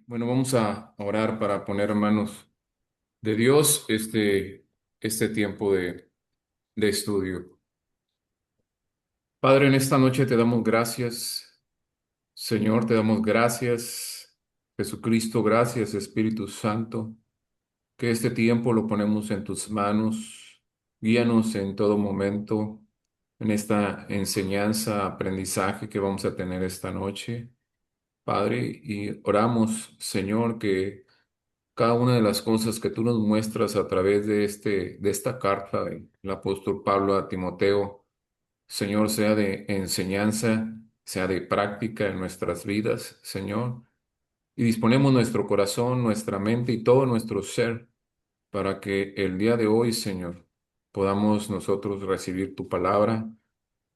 Bueno, vamos a orar para poner en manos de Dios este tiempo de estudio. Padre, en esta noche te damos gracias, Señor, te damos gracias, Jesucristo, gracias, Espíritu Santo, que este tiempo lo ponemos en tus manos. Guíanos en todo momento en esta enseñanza, aprendizaje que vamos a tener esta noche, Padre, y oramos, Señor, que cada una de las cosas que tú nos muestras a través de esta carta del apóstol Pablo a Timoteo, Señor, sea de enseñanza, sea de práctica en nuestras vidas, Señor. Y disponemos nuestro corazón, nuestra mente y todo nuestro ser para que el día de hoy, Señor, podamos nosotros recibir tu palabra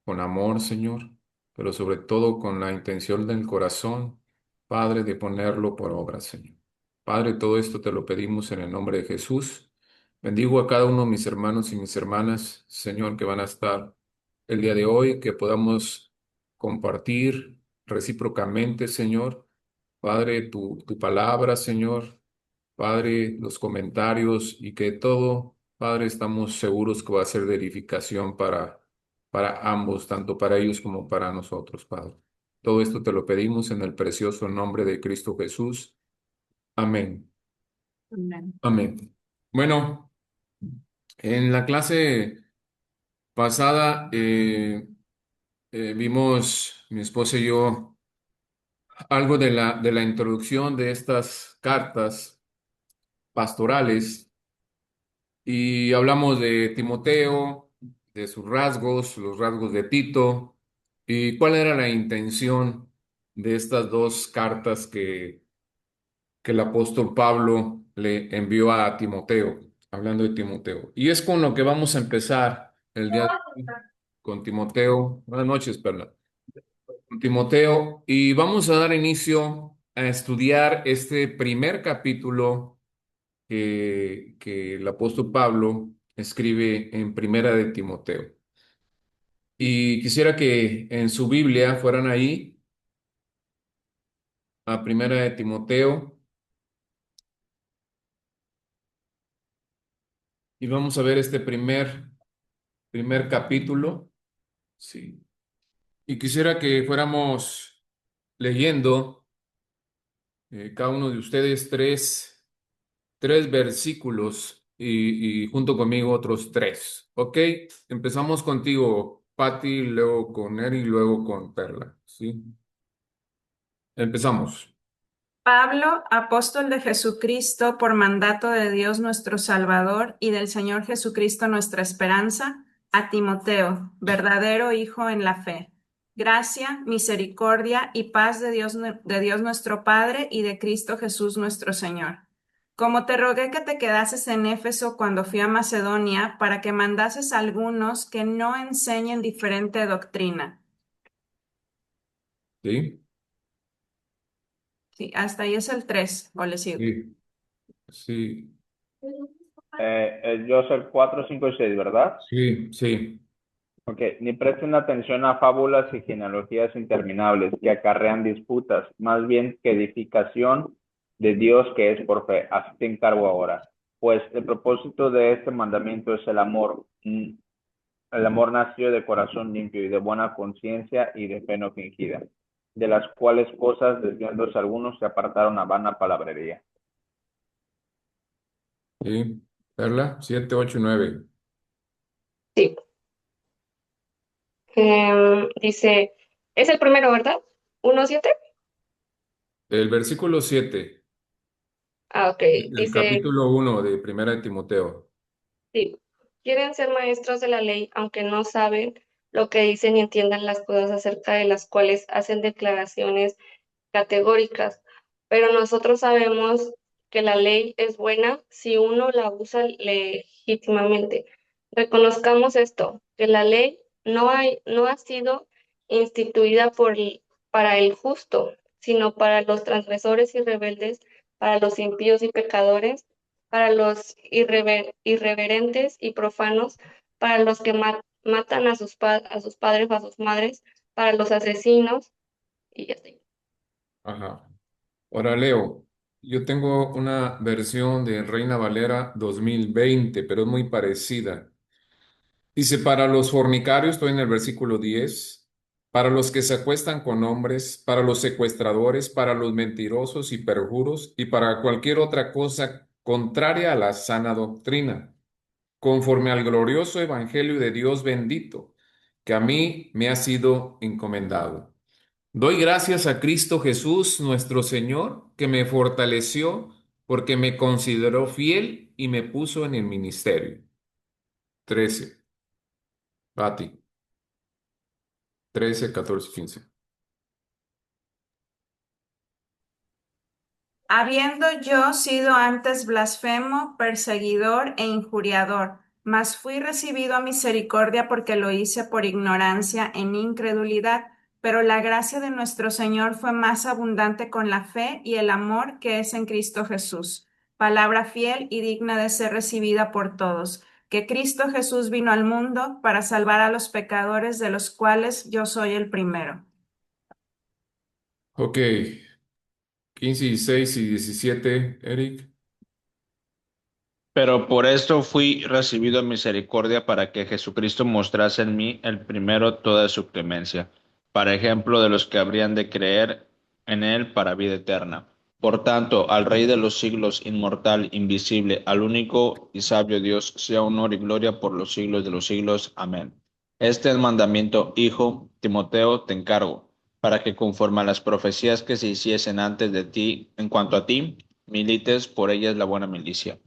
con amor, Señor, pero sobre todo con la intención del corazón, Padre, de ponerlo por obra, Señor. Padre, todo esto te lo pedimos en el nombre de Jesús. Bendigo a cada uno de mis hermanos y mis hermanas, Señor, que van a estar el día de hoy, que podamos compartir recíprocamente, Señor. Padre, tu palabra, Señor. Padre, los comentarios y que todo, Padre, estamos seguros que va a ser de edificación para ambos, tanto para ellos como para nosotros, Padre. Todo esto te lo pedimos en el precioso nombre de Cristo Jesús. Amén. Amén. Amén. Bueno, en la clase pasada vimos, mi esposa y yo, algo de la introducción de estas cartas pastorales. Y hablamos de Timoteo, de sus rasgos, los rasgos de Tito, y cuál era la intención de estas dos cartas que el apóstol Pablo le envió a Timoteo, hablando de Timoteo. Y es con lo que vamos a empezar el día de hoy, con Timoteo. Buenas noches, Perla. Con Timoteo, y vamos a dar inicio a estudiar este primer capítulo que el apóstol Pablo escribe en Primera de Timoteo. Y quisiera que en su Biblia fueran ahí a Primera de Timoteo y vamos a ver este primer capítulo. Sí. Y quisiera que fuéramos leyendo cada uno de ustedes tres versículos y junto conmigo otros tres. ¿Ok? Empezamos contigo, Patti, luego con Eri y luego con Perla. ¿Sí? Empezamos. Pablo, apóstol de Jesucristo, por mandato de Dios nuestro Salvador y del Señor Jesucristo nuestra esperanza, a Timoteo, verdadero hijo en la fe. Gracia, misericordia y paz de Dios nuestro Padre y de Cristo Jesús nuestro Señor. Como te rogué que te quedases en Éfeso cuando fui a Macedonia, para que mandases a algunos que no enseñen diferente doctrina. ¿Sí? Sí, hasta ahí es el 3, o le sigo. Sí, sí, Yo soy 4, 5 y 6, ¿verdad? sí, sí, Ok, ni presten atención a fábulas y genealogías interminables que acarrean disputas, más bien que edificación de Dios que es por fe. Así te encargo ahora. Pues el propósito de este mandamiento es el amor. El amor nació de corazón limpio y de buena conciencia y de fe no fingida, de las cuales cosas, desviándose algunos, se apartaron a vana palabrería. sí. Perla, 7, 8, 9. Sí, dice, es el primero, ¿verdad? 1:7. El versículo 7, Ah, ok, el dice, capítulo 1 de Primera de Timoteo. sí, quieren ser maestros de la ley, aunque no saben lo que dicen y entiendan las cosas acerca de las cuales hacen declaraciones categóricas. Pero nosotros sabemos que la ley es buena si uno la usa legítimamente. Reconozcamos esto, que la ley no ha sido instituida para el justo, sino para los transgresores y rebeldes, para los impíos y pecadores, para los irreverentes y profanos, para los que matan a a sus padres o a sus madres, para los asesinos y así. Ajá. Ahora leo. Yo tengo una versión de Reina Valera 2020, pero es muy parecida. Dice, para los fornicarios, estoy en el versículo 10, para los que se acuestan con hombres, para los secuestradores, para los mentirosos y perjuros, y para cualquier otra cosa contraria a la sana doctrina, conforme al glorioso evangelio de Dios bendito, que a mí me ha sido encomendado. Doy gracias a Cristo Jesús, nuestro Señor, que me fortaleció porque me consideró fiel y me puso en el ministerio. 13. Pati. 13, 14, 15. Habiendo yo sido antes blasfemo, perseguidor e injuriador, mas fui recibido a misericordia porque lo hice por ignorancia en incredulidad. Pero la gracia de nuestro Señor fue más abundante con la fe y el amor que es en Cristo Jesús. Palabra fiel y digna de ser recibida por todos, que Cristo Jesús vino al mundo para salvar a los pecadores, de los cuales yo soy el primero. Ok, 15, 16 y 17, Eric. Pero por esto fui recibido en misericordia para que Jesucristo mostrase en mí el primero toda su clemencia, para ejemplo de los que habrían de creer en él para vida eterna. Por tanto, al Rey de los siglos, inmortal, invisible, al único y sabio Dios, sea honor y gloria por los siglos de los siglos. Amén. Este es el mandamiento, hijo, Timoteo, te encargo, para que conforme a las profecías que se hiciesen antes de ti, en cuanto a ti, milites por ellas la buena milicia.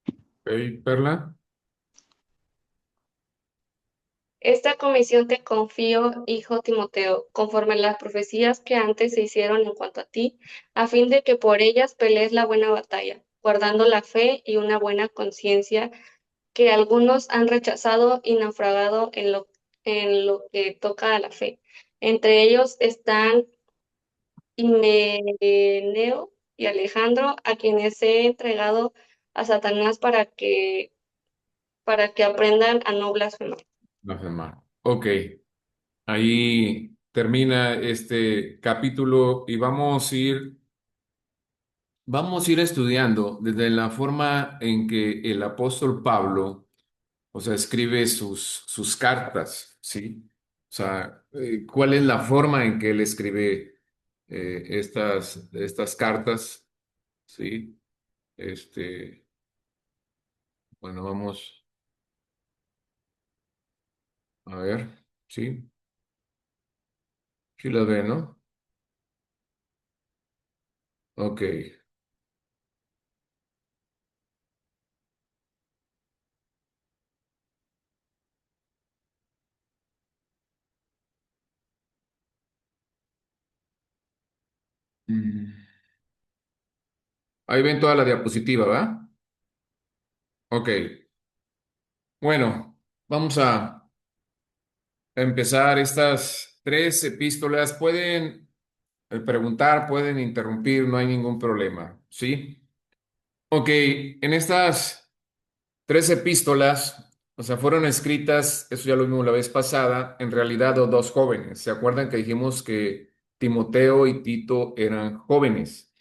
Ok, Perla. Esta comisión te confío, hijo Timoteo, conforme a las profecías que antes se hicieron en cuanto a ti, a fin de que por ellas pelees la buena batalla, guardando la fe y una buena conciencia, que algunos han rechazado y naufragado en lo que toca a la fe. Entre ellos están Himeneo y Alejandro, a quienes he entregado a Satanás para que aprendan a no blasfemar. No sé más. Ok, ahí termina este capítulo y vamos a ir estudiando desde la forma en que el apóstol Pablo, o sea, escribe sus cartas, ¿sí? O sea, ¿cuál es la forma en que él escribe estas cartas? ¿Sí? Este, bueno, vamos a ver, ¿sí? Sí la ve, ¿no? Ok. Mm. Ahí ven toda la diapositiva, ¿va? Ok. Bueno, vamos a empezar estas tres epístolas. Pueden preguntar, pueden interrumpir, no hay ningún problema, ¿sí? Ok, en estas tres epístolas, o sea, fueron escritas, eso ya lo vimos la vez pasada, en realidad dos jóvenes. ¿Se acuerdan que dijimos que Timoteo y Tito eran jóvenes?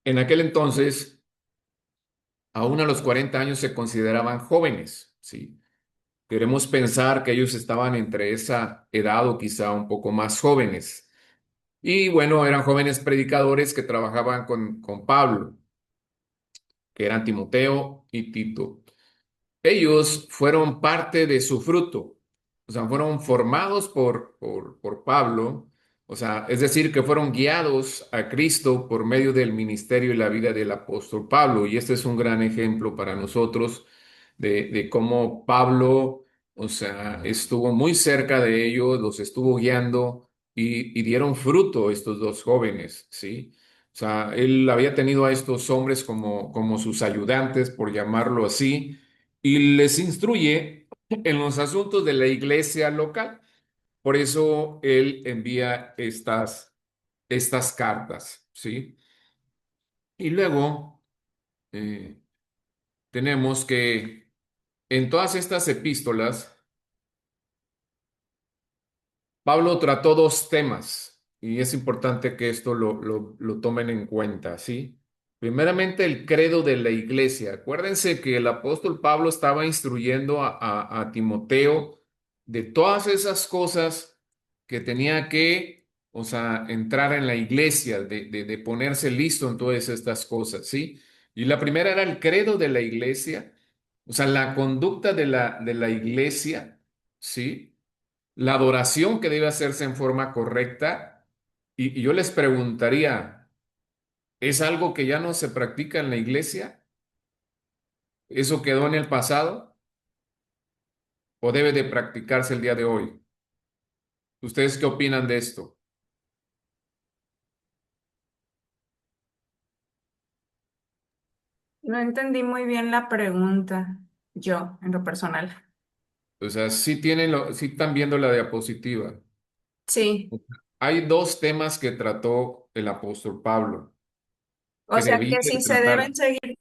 En aquel entonces, aún a los 40 años se consideraban jóvenes, ¿sí? Queremos pensar que ellos estaban entre esa edad o quizá un poco más jóvenes. Y bueno, eran jóvenes predicadores que trabajaban con Pablo, que eran Timoteo y Tito. Ellos fueron parte de su fruto, o sea, fueron formados por Pablo, o sea, es decir, que fueron guiados a Cristo por medio del ministerio y la vida del apóstol Pablo. Y este es un gran ejemplo para nosotros de cómo Pablo, o sea, estuvo muy cerca de ellos, los estuvo guiando y dieron fruto estos dos jóvenes, ¿sí? O sea, él había tenido a estos hombres como sus ayudantes, por llamarlo así, y les instruye en los asuntos de la iglesia local. Por eso él envía estas cartas, ¿sí? Y luego eh, tenemos que en todas estas epístolas, Pablo trató dos temas. y es importante que esto lo tomen en cuenta, ¿sí? Primeramente, el credo de la iglesia. Acuérdense que el apóstol Pablo estaba instruyendo a Timoteo de todas esas cosas que tenía que, o sea, entrar en la iglesia, de ponerse listo en todas estas cosas, ¿sí? Y la primera era el credo de la iglesia, o sea, la conducta de la iglesia, ¿sí? La adoración que debe hacerse en forma correcta. Y yo les preguntaría, ¿es algo que ya no se practica en la iglesia? ¿Eso quedó en el pasado o debe de practicarse el día de hoy? ¿Ustedes qué opinan de esto? No entendí muy bien la pregunta, yo, en lo personal. O sea, sí están viendo la diapositiva. Sí, Hay dos temas que trató el apóstol Pablo, o que sea debía que de si se deben tratar. seguir.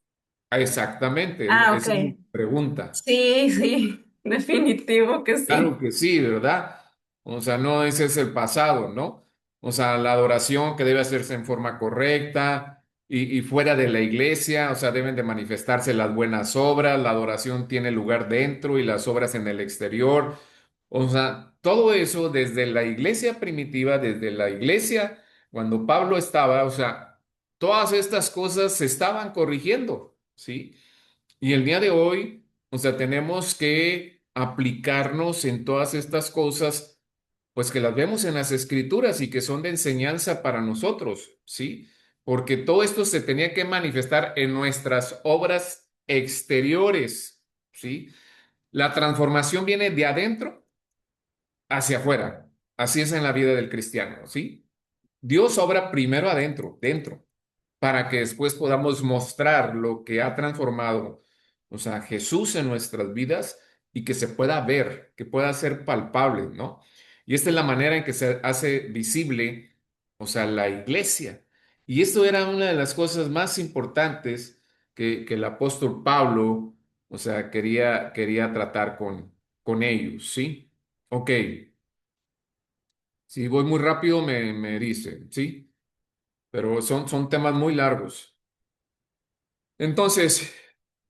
Ah, exactamente, Ah, esa es mi ok. pregunta. Sí, sí, definitivo que Claro sí. que sí, ¿verdad? O sea, no ese es el pasado, ¿no? O sea, la adoración que debe hacerse en forma correcta y fuera de la iglesia, o sea, deben de manifestarse las buenas obras, la adoración tiene lugar dentro y las obras en el exterior. O sea, todo eso desde la iglesia primitiva, desde la iglesia, cuando Pablo estaba, o sea, todas estas cosas se estaban corrigiendo, ¿sí? Y el día de hoy, o sea, tenemos que aplicarnos en todas estas cosas, pues que las vemos en las escrituras y que son de enseñanza para nosotros, ¿sí? Porque todo esto se tenía que manifestar en nuestras obras exteriores, ¿sí? La transformación viene de adentro hacia afuera. Así es en la vida del cristiano, ¿sí? Dios obra primero adentro, dentro, para que después podamos mostrar lo que ha transformado, o sea, Jesús en nuestras vidas y que se pueda ver, que pueda ser palpable, ¿no? Y esta es la manera en que se hace visible, o sea, la iglesia. Y esto era una de las cosas más importantes que el apóstol Pablo, o sea, quería tratar con ellos, ¿sí? Ok, si voy muy rápido me dicen, ¿sí? Pero son temas muy largos. Entonces,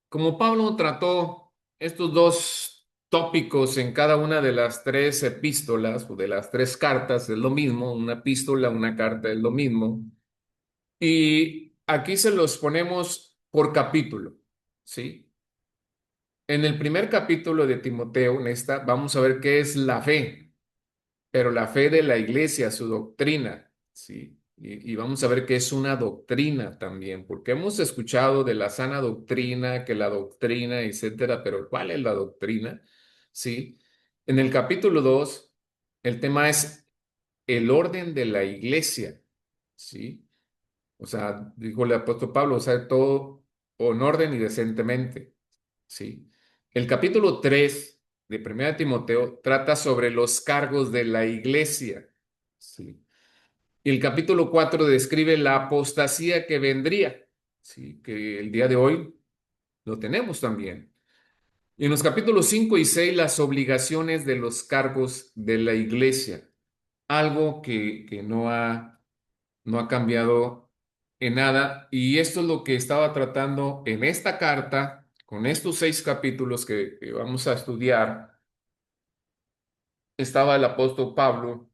como Pablo trató estos dos tópicos en cada una de las tres epístolas o de las tres cartas, es lo mismo, una epístola, una carta es lo mismo, y aquí se los ponemos por capítulo, ¿sí? En el primer capítulo de Timoteo, en esta, vamos a ver qué es la fe, pero la fe de la iglesia, su doctrina, ¿sí? Y vamos a ver qué es una doctrina también, porque hemos escuchado de la sana doctrina, que la doctrina, etcétera, pero ¿cuál es la doctrina? ¿Sí? En el capítulo 2 el tema es el orden de la iglesia, ¿sí? O sea, dijo el apóstol Pablo, o sea, todo con orden y decentemente, ¿sí? El capítulo 3 de Primera Timoteo trata sobre los cargos de la iglesia, ¿sí? Y el capítulo 4 describe la apostasía que vendría, ¿sí? Que el día de hoy lo tenemos también. Y en los capítulos 5 y 6 las obligaciones de los cargos de la iglesia, algo que no ha cambiado en nada. Y esto es lo que estaba tratando en esta carta, con estos 6 capítulos que vamos a estudiar. Estaba el apóstol Pablo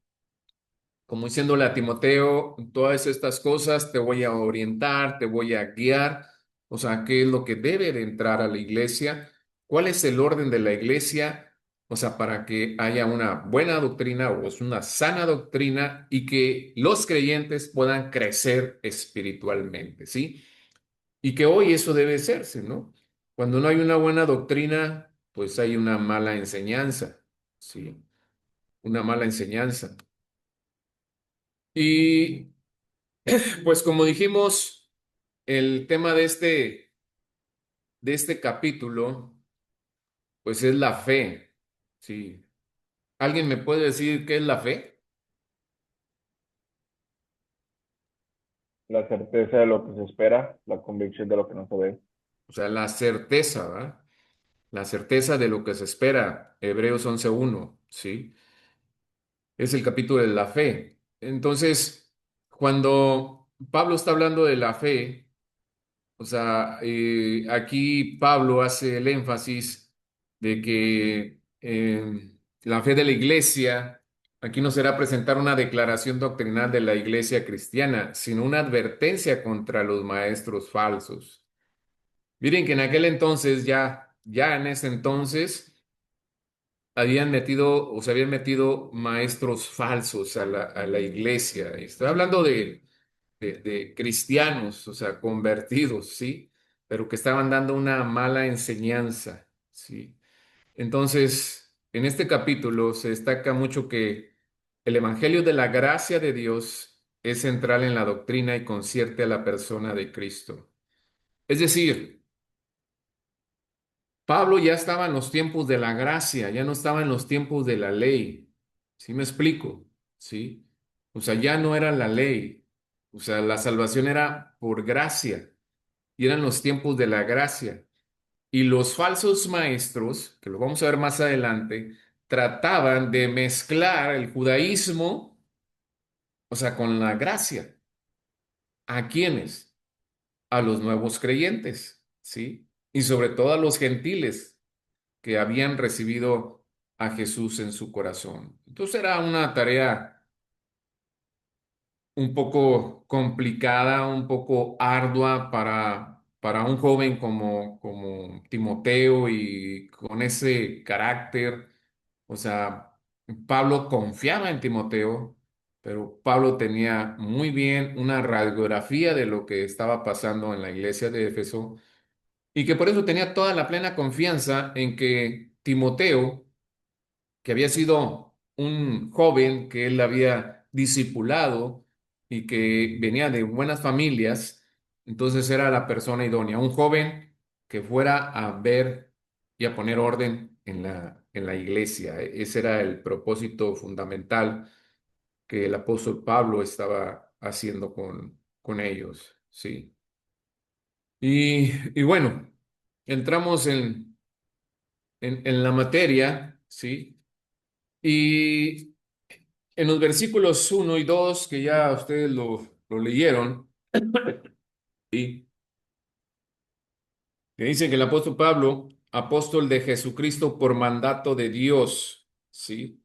como diciéndole a Timoteo, todas estas cosas te voy a orientar, te voy a guiar, o sea, qué es lo que debe de entrar a la iglesia, cuál es el orden de la iglesia, o sea, para que haya una buena doctrina o es una sana doctrina y que los creyentes puedan crecer espiritualmente, ¿sí? Y que hoy eso debe hacerse, ¿no? Cuando no hay una buena doctrina, pues hay una mala enseñanza, ¿sí? Una mala enseñanza. Y pues como dijimos, el tema de este capítulo, pues es la fe. Sí. ¿Alguien me puede decir qué es la fe? La certeza de lo que se espera, la convicción de lo que no se ve. O sea, la certeza, ¿verdad? La certeza de lo que se espera. Hebreos 11:1, ¿sí? Es el capítulo de la fe. Entonces, cuando Pablo está hablando de la fe, o sea, aquí Pablo hace el énfasis de que la fe de la iglesia, aquí no será presentar una declaración doctrinal de la iglesia cristiana, sino una advertencia contra los maestros falsos. Miren que en aquel entonces, ya en ese entonces, habían metido o se habían metido maestros falsos a la iglesia. Estoy hablando de cristianos, o sea, convertidos, ¿sí? Pero que estaban dando una mala enseñanza, ¿sí? Entonces, en este capítulo se destaca mucho que el Evangelio de la gracia de Dios es central en la doctrina y concierte a la persona de Cristo. Es decir, Pablo ya estaba en los tiempos de la gracia, ya no estaba en los tiempos de la ley. ¿Sí me explico? ¿Sí? O sea, ya no era la ley. O sea, la salvación era por gracia y eran los tiempos de la gracia. Y los falsos maestros, que lo vamos a ver más adelante, trataban de mezclar el judaísmo, o sea, con la gracia. ¿A quiénes? A los nuevos creyentes, ¿sí? Y sobre todo a los gentiles que habían recibido a Jesús en su corazón. Entonces era una tarea un poco complicada, un poco ardua para un joven como Timoteo y con ese carácter. O sea, Pablo confiaba en Timoteo, pero Pablo tenía muy bien una radiografía de lo que estaba pasando en la iglesia de Éfeso y que por eso tenía toda la plena confianza en que Timoteo, que había sido un joven que él había discipulado y que venía de buenas familias, entonces era la persona idónea, un joven que fuera a ver y a poner orden en la iglesia. Ese era el propósito fundamental que el apóstol Pablo estaba haciendo con ellos, sí. Y bueno, entramos en la materia, ¿sí? Y en los versículos 1 y 2 que ya ustedes lo leyeron, y que dicen que el apóstol Pablo, apóstol de Jesucristo por mandato de Dios, ¿sí?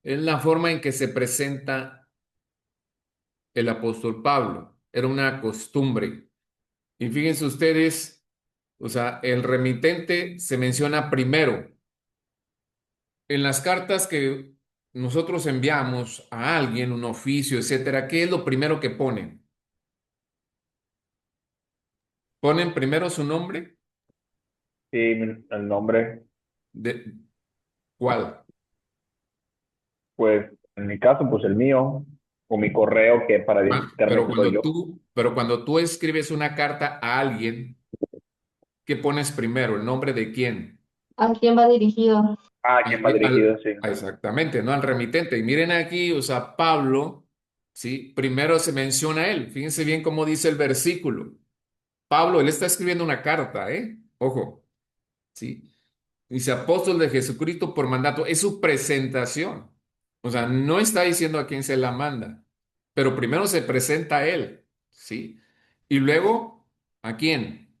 Es la forma en que se presenta el apóstol Pablo. Era una costumbre. Y fíjense ustedes, o sea, el remitente se menciona primero. En las cartas que nosotros enviamos a alguien, un oficio, etcétera, ¿qué es lo primero que ponen? Ponen primero su nombre. Sí, el nombre, ¿De cuál? pues en mi caso, pues el mío, o mi correo que para identificarme que soy yo. Pero cuando tú escribes una carta a alguien, ¿qué pones primero? ¿El nombre de quién? ¿A quién va dirigido? Ah, ¿a quién va dirigido? Sí. Exactamente, ¿no? Al remitente. Y miren aquí, o sea, Pablo, ¿sí? Primero se menciona a él. Fíjense bien cómo dice el versículo. Pablo, él está escribiendo una carta, ¿eh? Ojo, ¿sí? Dice apóstol de Jesucristo por mandato. Es su presentación. O sea, no está diciendo a quién se la manda, pero primero se presenta a él, ¿sí? Y luego, ¿a quién?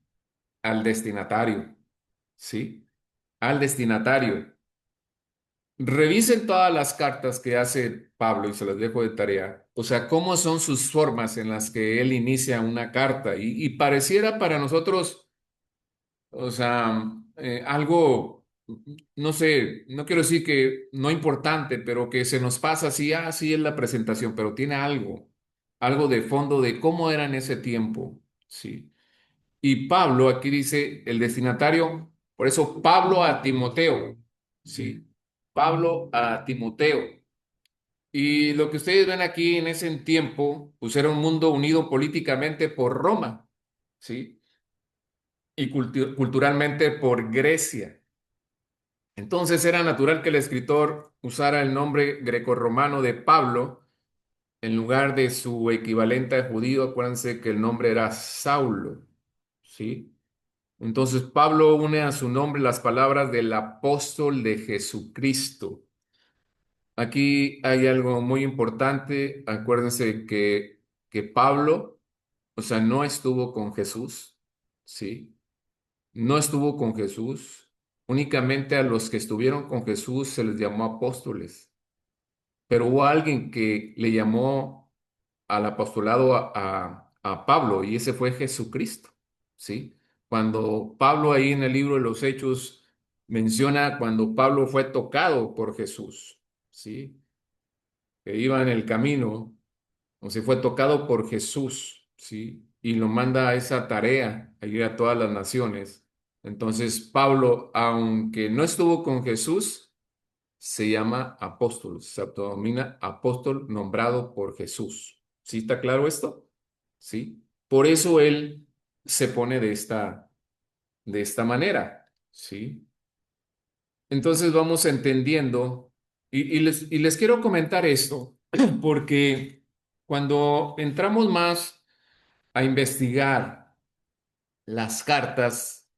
Al destinatario, ¿sí? Al destinatario. Revisen todas las cartas que hace Pablo y se las dejo de tarea. O sea, cómo son sus formas en las que él inicia una carta. Y pareciera para nosotros, o sea, algo, no sé, no quiero decir que no importante, pero que se nos pasa así, así es la presentación, pero tiene algo de fondo de cómo era en ese tiempo, ¿sí? Y Pablo, aquí dice el destinatario, por eso Pablo a Timoteo, ¿sí? Pablo a Timoteo. Y lo que ustedes ven aquí en ese tiempo, pues era un mundo unido políticamente por Roma, ¿sí? Y culturalmente por Grecia. Entonces era natural que el escritor usara el nombre grecorromano de Pablo en lugar de su equivalente judío. Acuérdense que el nombre era Saulo, ¿sí? Entonces Pablo une a su nombre las palabras del apóstol de Jesucristo. Aquí hay algo muy importante. Acuérdense que Pablo, o sea, no estuvo con Jesús, ¿sí? No estuvo con Jesús. Únicamente a los que estuvieron con Jesús se les llamó apóstoles. Pero hubo alguien que le llamó al apostolado a Pablo y ese fue Jesucristo, ¿sí? Cuando Pablo ahí en el libro de los Hechos menciona cuando Pablo fue tocado por Jesús, ¿sí? Que iba en el camino, o se fue tocado por Jesús, ¿sí? Y lo manda a esa tarea, a ir a todas las naciones. Entonces Pablo, aunque no estuvo con Jesús, se llama apóstol, se autodomina apóstol nombrado por Jesús. ¿Sí está claro esto? ¿Sí? Por eso él se pone de esta manera, ¿sí? Entonces vamos entendiendo, y les quiero comentar esto, porque cuando entramos más a investigar las cartas,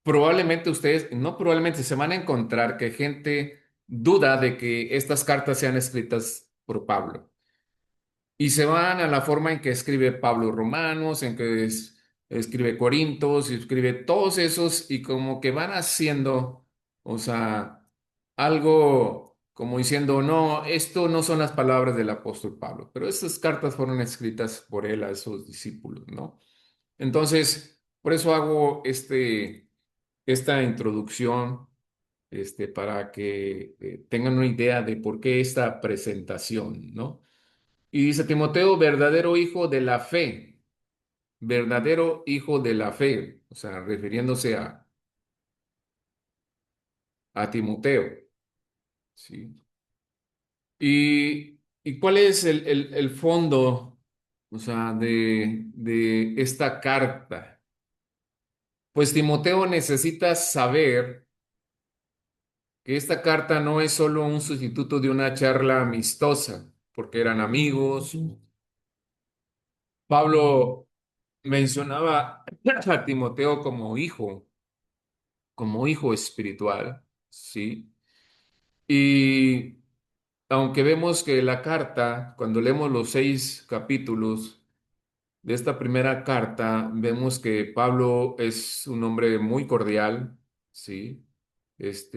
probablemente ustedes, no probablemente, se van a encontrar que gente duda de que estas cartas sean escritas por Pablo. Y se van a la forma en que escribe Pablo Romanos, en que escribe Corintios, y escribe todos esos, y como que van haciendo, o sea, algo como diciendo, no, esto no son las palabras del apóstol Pablo, pero estas cartas fueron escritas por él a esos discípulos, ¿no? Entonces, por eso hago esta introducción, para que tengan una idea de por qué esta presentación, ¿no? Y dice Timoteo, verdadero hijo de la fe, verdadero hijo de la fe, o sea, refiriéndose a Timoteo, ¿sí? ¿Y cuál es el fondo, o sea, de esta carta? Pues Timoteo necesita saber que esta carta no es solo un sustituto de una charla amistosa, porque eran amigos. Pablo mencionaba a Timoteo como hijo espiritual, ¿sí? Y aunque vemos que la carta, cuando leemos los 6 capítulos de esta primera carta, vemos que Pablo es un hombre muy cordial, ¿sí? Pues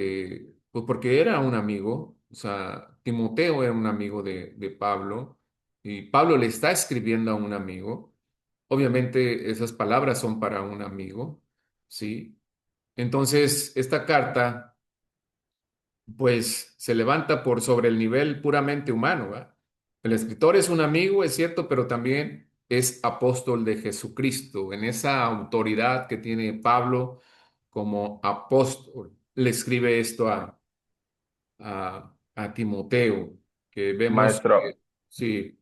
porque era un amigo, o sea, Timoteo era un amigo de Pablo, y Pablo le está escribiendo a un amigo. Obviamente esas palabras son para un amigo, ¿sí? Entonces, esta carta pues se levanta por sobre el nivel puramente humano, ¿va? El escritor es un amigo, es cierto, pero también es apóstol de Jesucristo. En esa autoridad que tiene Pablo como apóstol, le escribe esto a Timoteo, que vemos Maestro, que, sí,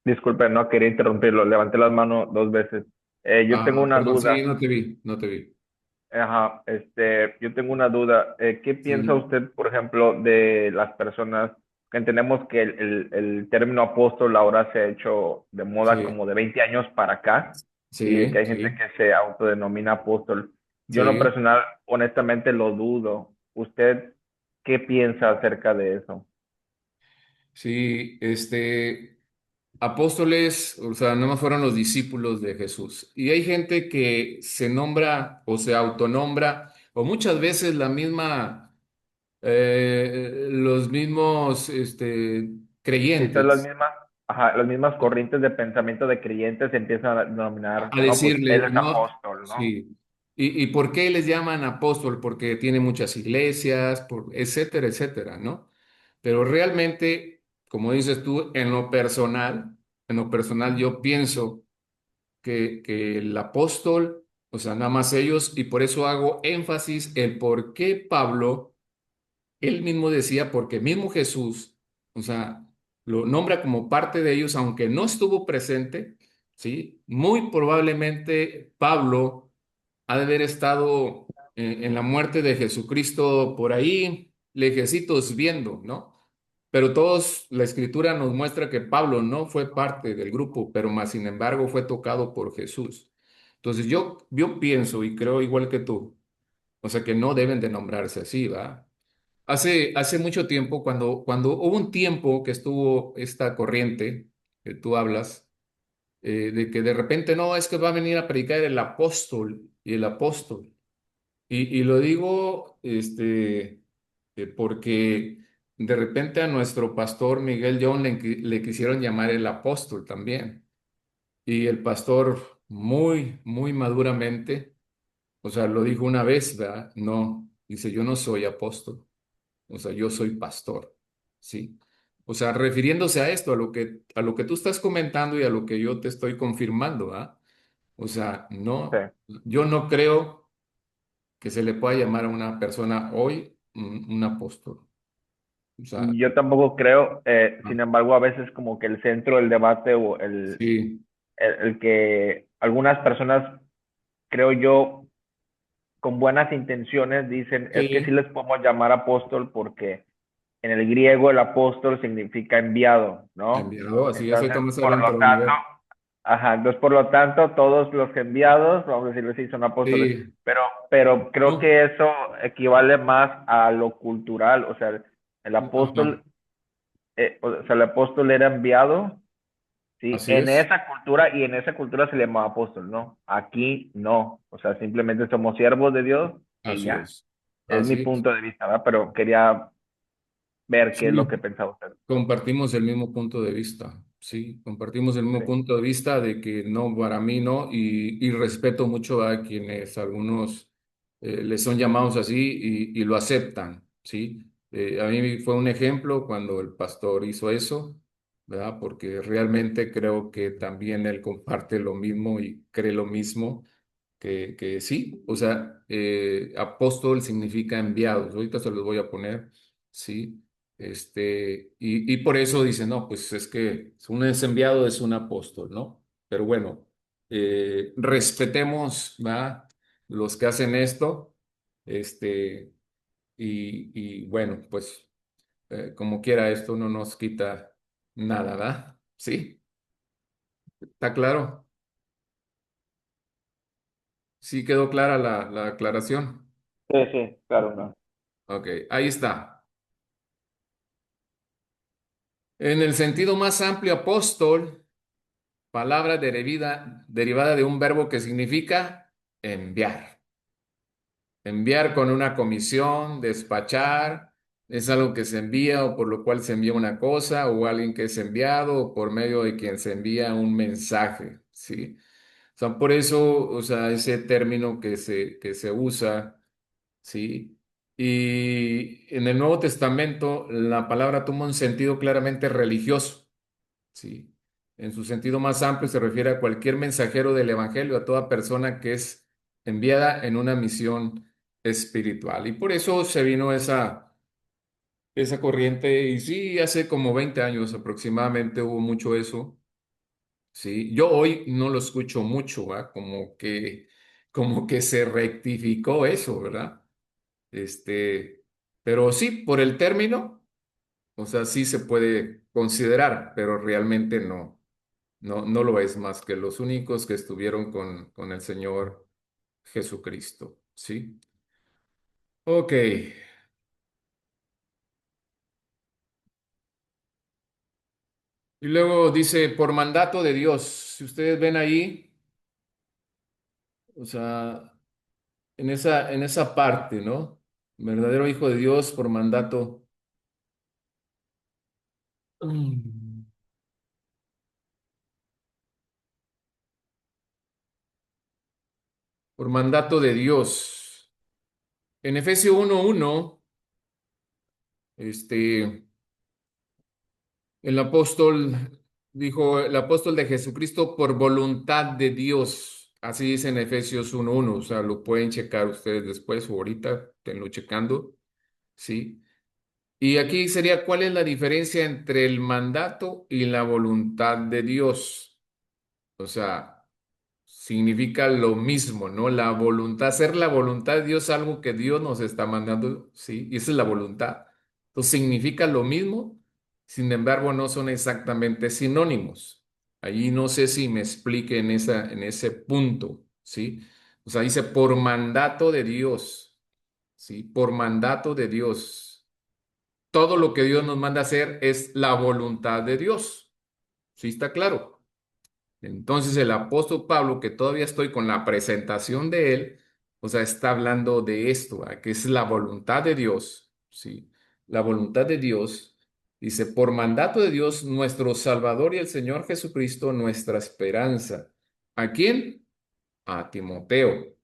disculpe, no quería interrumpirlo, levanté las manos 2 veces. Yo tengo una perdón, sí, duda. no te vi, no te vi. Ajá, yo tengo una duda. ¿Qué piensa Sí, usted, por ejemplo, de las personas que entendemos que el término apóstol ahora se ha hecho de moda sí, como de 20 años para acá y que sí, hay gente sí, que se autodenomina apóstol? Yo en lo sí, personal, honestamente, lo dudo. ¿Usted qué piensa acerca de eso? sí, apóstoles, o sea, no más fueron los discípulos de Jesús. Y hay gente que se nombra o se autonombra, o muchas veces los mismos, Quizás las creyentes, mismas, ajá, las mismas corrientes de pensamiento de creyentes se empiezan a denominar, a no, pues él decirle, es no, apóstol, ¿no? sí. ¿Y por qué les llaman apóstol? Porque tiene muchas iglesias, etcétera, etcétera, ¿no? Pero realmente, como dices tú, en lo personal yo pienso que el apóstol, o sea, nada más ellos, y por eso hago énfasis el por qué Pablo, él mismo decía, porque mismo Jesús, o sea, lo nombra como parte de ellos, aunque no estuvo presente, ¿sí? Muy probablemente Pablo ha de haber estado en la muerte de Jesucristo por ahí, lejecitos viendo, ¿no? Pero todos, la escritura nos muestra que Pablo no fue parte del grupo, pero más sin embargo fue tocado por Jesús. Entonces yo pienso y creo igual que tú, o sea que no deben de nombrarse así, ¿va? hace mucho tiempo, cuando hubo un tiempo que estuvo esta corriente que tú hablas, de que de repente no, es que va a venir a predicar el apóstol y el apóstol. Y lo digo porque de repente a nuestro pastor Miguel John le quisieron llamar el apóstol también. Y el pastor muy, muy maduramente, o sea, lo dijo una vez, ¿verdad? No, dice, yo no soy apóstol, o sea, yo soy pastor, ¿sí? O sea, refiriéndose a esto, a lo que tú estás comentando y a lo que yo te estoy confirmando, ¿verdad? O sea, Sí. no, yo no creo que se le pueda llamar a una persona hoy un apóstol. O sea, Yo tampoco creo, ah, sin embargo, a veces como que el centro del debate o sí, el que algunas personas, creo yo, con buenas intenciones dicen, es que sí sí, les podemos llamar apóstol porque en el griego el apóstol significa enviado, ¿no? enviado, así es, Entonces, ahorita más por adelante lo lo van a tanto, ver. ajá, entonces por lo tanto, todos los enviados, vamos a decirlo así, son apóstoles, Sí, pero, pero creo no, que eso equivale más a lo cultural, o sea, el ajá, apóstol, o sea, el apóstol era enviado, ¿sí? así En es, esa cultura y en esa cultura se le llamaba apóstol, ¿no? Aquí no, o sea, simplemente somos siervos de Dios y así ya. es, Es mi así es. punto de vista, ¿verdad? Pero quería ver qué es lo que Sí, pensaba usted. compartimos el mismo punto de vista, sí, compartimos el mismo Sí, punto de vista de que no, para mí no, y respeto mucho a quienes algunos les son llamados así y lo aceptan, sí. A mí fue un ejemplo cuando el pastor hizo eso, ¿verdad? Porque realmente creo que también él comparte lo mismo y cree lo mismo que sí, o sea, apóstol significa enviados, ahorita se los voy a poner, sí, y por eso dice, no, pues es que un es enviado es un apóstol, ¿no? Pero bueno, respetemos, ¿va? Los que hacen esto, este, y bueno, pues como quiera, esto no nos quita nada, ¿va? ¿Sí? ¿Está claro? ¿Sí quedó clara la aclaración? sí, sí, claro, no. Ok, ahí está. En el sentido más amplio, apóstol, palabra derivada de un verbo que significa enviar. Enviar con una comisión, despachar, es algo que se envía o por lo cual se envía una cosa o alguien que es enviado o por medio de quien se envía un mensaje, ¿sí? O sea, por eso, o sea, ese término que se usa, ¿sí? Y en el Nuevo Testamento la palabra toma un sentido claramente religioso. Sí. En su sentido más amplio se refiere a cualquier mensajero del Evangelio, a toda persona que es enviada en una misión espiritual. Y por eso se vino esa corriente, y sí, hace como 20 años aproximadamente hubo mucho eso. Sí, yo hoy no lo escucho mucho, ¿va? Como que se rectificó eso, ¿verdad? Pero sí, por el término, o sea, sí se puede considerar, pero realmente no. No, no lo es más que los únicos que estuvieron con el Señor Jesucristo, ¿sí? Ok. Y luego dice, por mandato de Dios. Si ustedes ven ahí, o sea, en esa parte, ¿no? Verdadero Hijo de Dios por mandato. Mm. Por mandato de Dios. En Efesios 1:1, este, el apóstol dijo, el apóstol de Jesucristo por voluntad de Dios. Así dice en Efesios 1:1. O sea, lo pueden checar ustedes después o ahorita, tenlo checando, ¿sí? Y aquí sería, ¿cuál es la diferencia entre el mandato y la voluntad de Dios? O sea, significa lo mismo, ¿no? La voluntad, hacer la voluntad de Dios, algo que Dios nos está mandando, ¿sí? Y esa es la voluntad. Entonces, significa lo mismo, sin embargo, no son exactamente sinónimos. Allí no sé si me explique en ese punto, ¿sí? O sea, dice por mandato de Dios, ¿sí? Por mandato de Dios. todo lo que Dios nos manda hacer es la voluntad de Dios. ¿Sí está claro? Entonces el apóstol Pablo, que todavía estoy con la presentación de él, o sea, está hablando de esto, ¿verdad? Que es la voluntad de Dios, ¿sí? La voluntad de Dios, dice, por mandato de Dios, nuestro Salvador y el Señor Jesucristo, nuestra esperanza. ¿A quién? A Timoteo,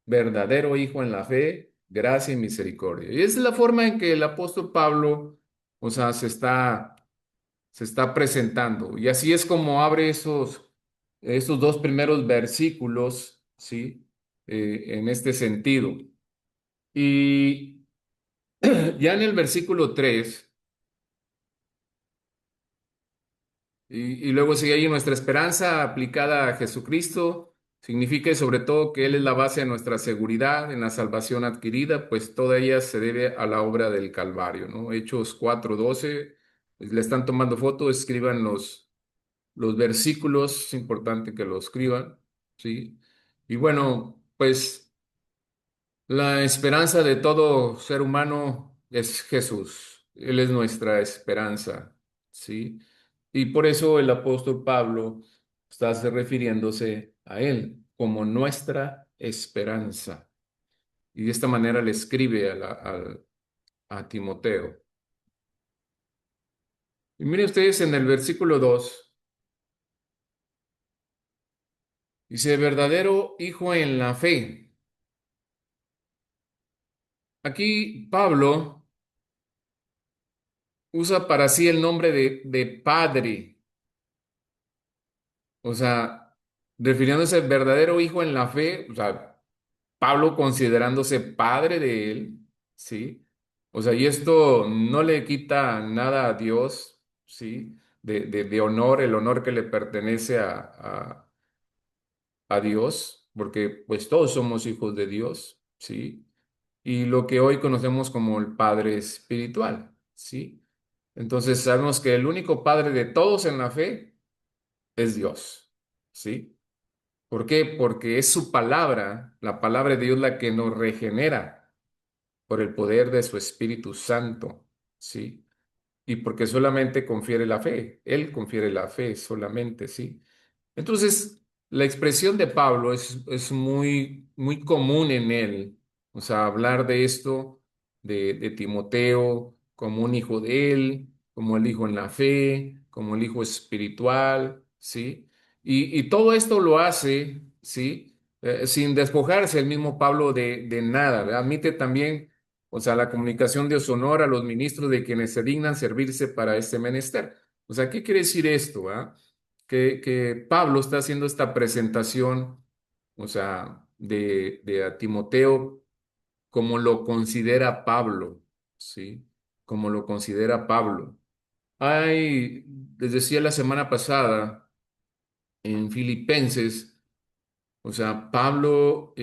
verdadero hijo en la fe, gracia y misericordia. Y esa es la forma en que el apóstol Pablo, o sea, se está presentando. Y así es como abre esos dos primeros versículos, ¿sí? En este sentido. Y ya en el versículo 3 y luego sigue ahí nuestra esperanza aplicada a Jesucristo, significa sobre todo que Él es la base de nuestra seguridad en la salvación adquirida, pues toda ella se debe a la obra del Calvario, ¿no? Hechos 4:12, pues, le están tomando foto, escriban los versículos, es importante que lo escriban, ¿sí? Y bueno, pues la esperanza de todo ser humano es Jesús. Él es nuestra esperanza, ¿sí? Y por eso el apóstol Pablo está refiriéndose a él como nuestra esperanza. Y de esta manera le escribe a Timoteo. Y miren ustedes en el versículo 2 dice, verdadero hijo en la fe. Aquí Pablo usa para sí el nombre de padre, o sea, refiriéndose al verdadero hijo en la fe, o sea, Pablo considerándose padre de él, ¿sí? O sea, y esto no le quita nada a Dios, ¿sí? De honor, el honor que le pertenece a Dios, porque pues todos somos hijos de Dios, ¿sí? Y lo que hoy conocemos como el Padre espiritual, ¿sí? Entonces sabemos que el único Padre de todos en la fe es Dios, ¿sí? ¿Por qué? Porque es su palabra, la palabra de Dios la que nos regenera por el poder de su Espíritu Santo, ¿sí? Y porque solamente confiere la fe, Él confiere la fe solamente, ¿sí? Entonces, la expresión de Pablo es muy, muy común en él, o sea, hablar de esto, de Timoteo como un hijo de él, como el hijo en la fe, como el hijo espiritual, ¿sí? Y todo esto lo hace, ¿sí? Sin despojarse el mismo Pablo de nada, ¿verdad? Admite también, o sea, la comunicación de honor a los ministros de quienes se dignan servirse para este menester. O sea, ¿qué quiere decir esto, ah? Que Pablo está haciendo esta presentación, o sea, de a Timoteo como lo considera Pablo, ¿sí? Como lo considera Pablo. Les decía la semana pasada, en Filipenses, o sea, Pablo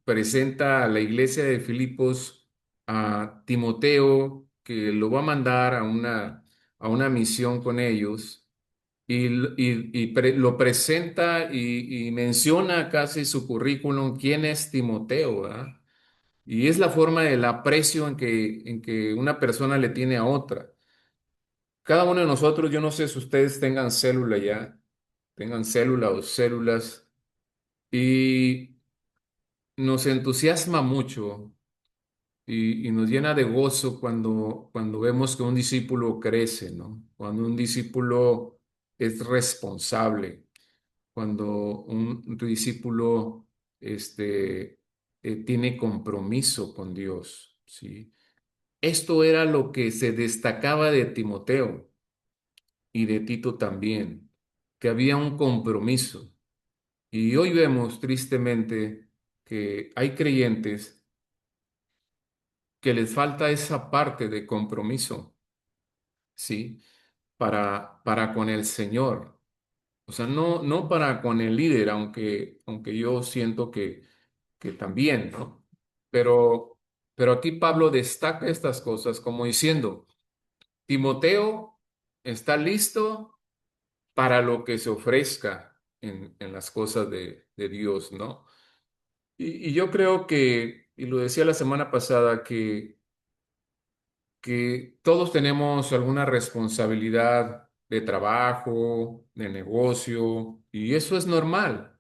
presenta a la iglesia de Filipos a Timoteo, que lo va a mandar a una misión con ellos lo presenta y menciona casi su currículum, quién es Timoteo, ¿verdad? Y es la forma del aprecio en que una persona le tiene a otra. Cada uno de nosotros, yo no sé si ustedes tengan célula ya, tengan célula o células, y nos entusiasma mucho y nos llena de gozo cuando vemos que un discípulo crece, ¿no? Cuando un discípulo es responsable, cuando un discípulo tiene compromiso con Dios, ¿sí? Esto era lo que se destacaba de Timoteo y de Tito también, que había un compromiso. Y hoy vemos tristemente que hay creyentes que les falta esa parte de compromiso, ¿sí? Para con el Señor. O sea, no para con el líder, aunque yo siento que también, ¿no? Pero, pero aquí Pablo destaca estas cosas como diciendo, Timoteo está listo para lo que se ofrezca en las cosas de Dios, ¿no? Y yo creo que, y lo decía la semana pasada, que que todos tenemos alguna responsabilidad de trabajo, de negocio, y eso es normal,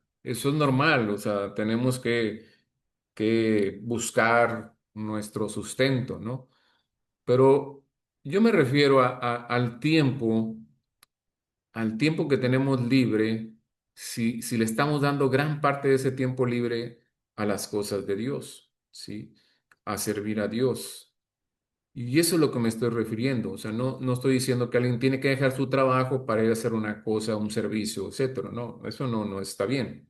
o sea, tenemos que buscar nuestro sustento, ¿no? Pero yo me refiero al tiempo que tenemos libre, si le estamos dando gran parte de ese tiempo libre a las cosas de Dios, ¿sí? A servir a Dios. Y eso es lo que me estoy refiriendo. O sea, no estoy diciendo que alguien tiene que dejar su trabajo para ir a hacer una cosa, un servicio, etcétera. No, eso no está bien.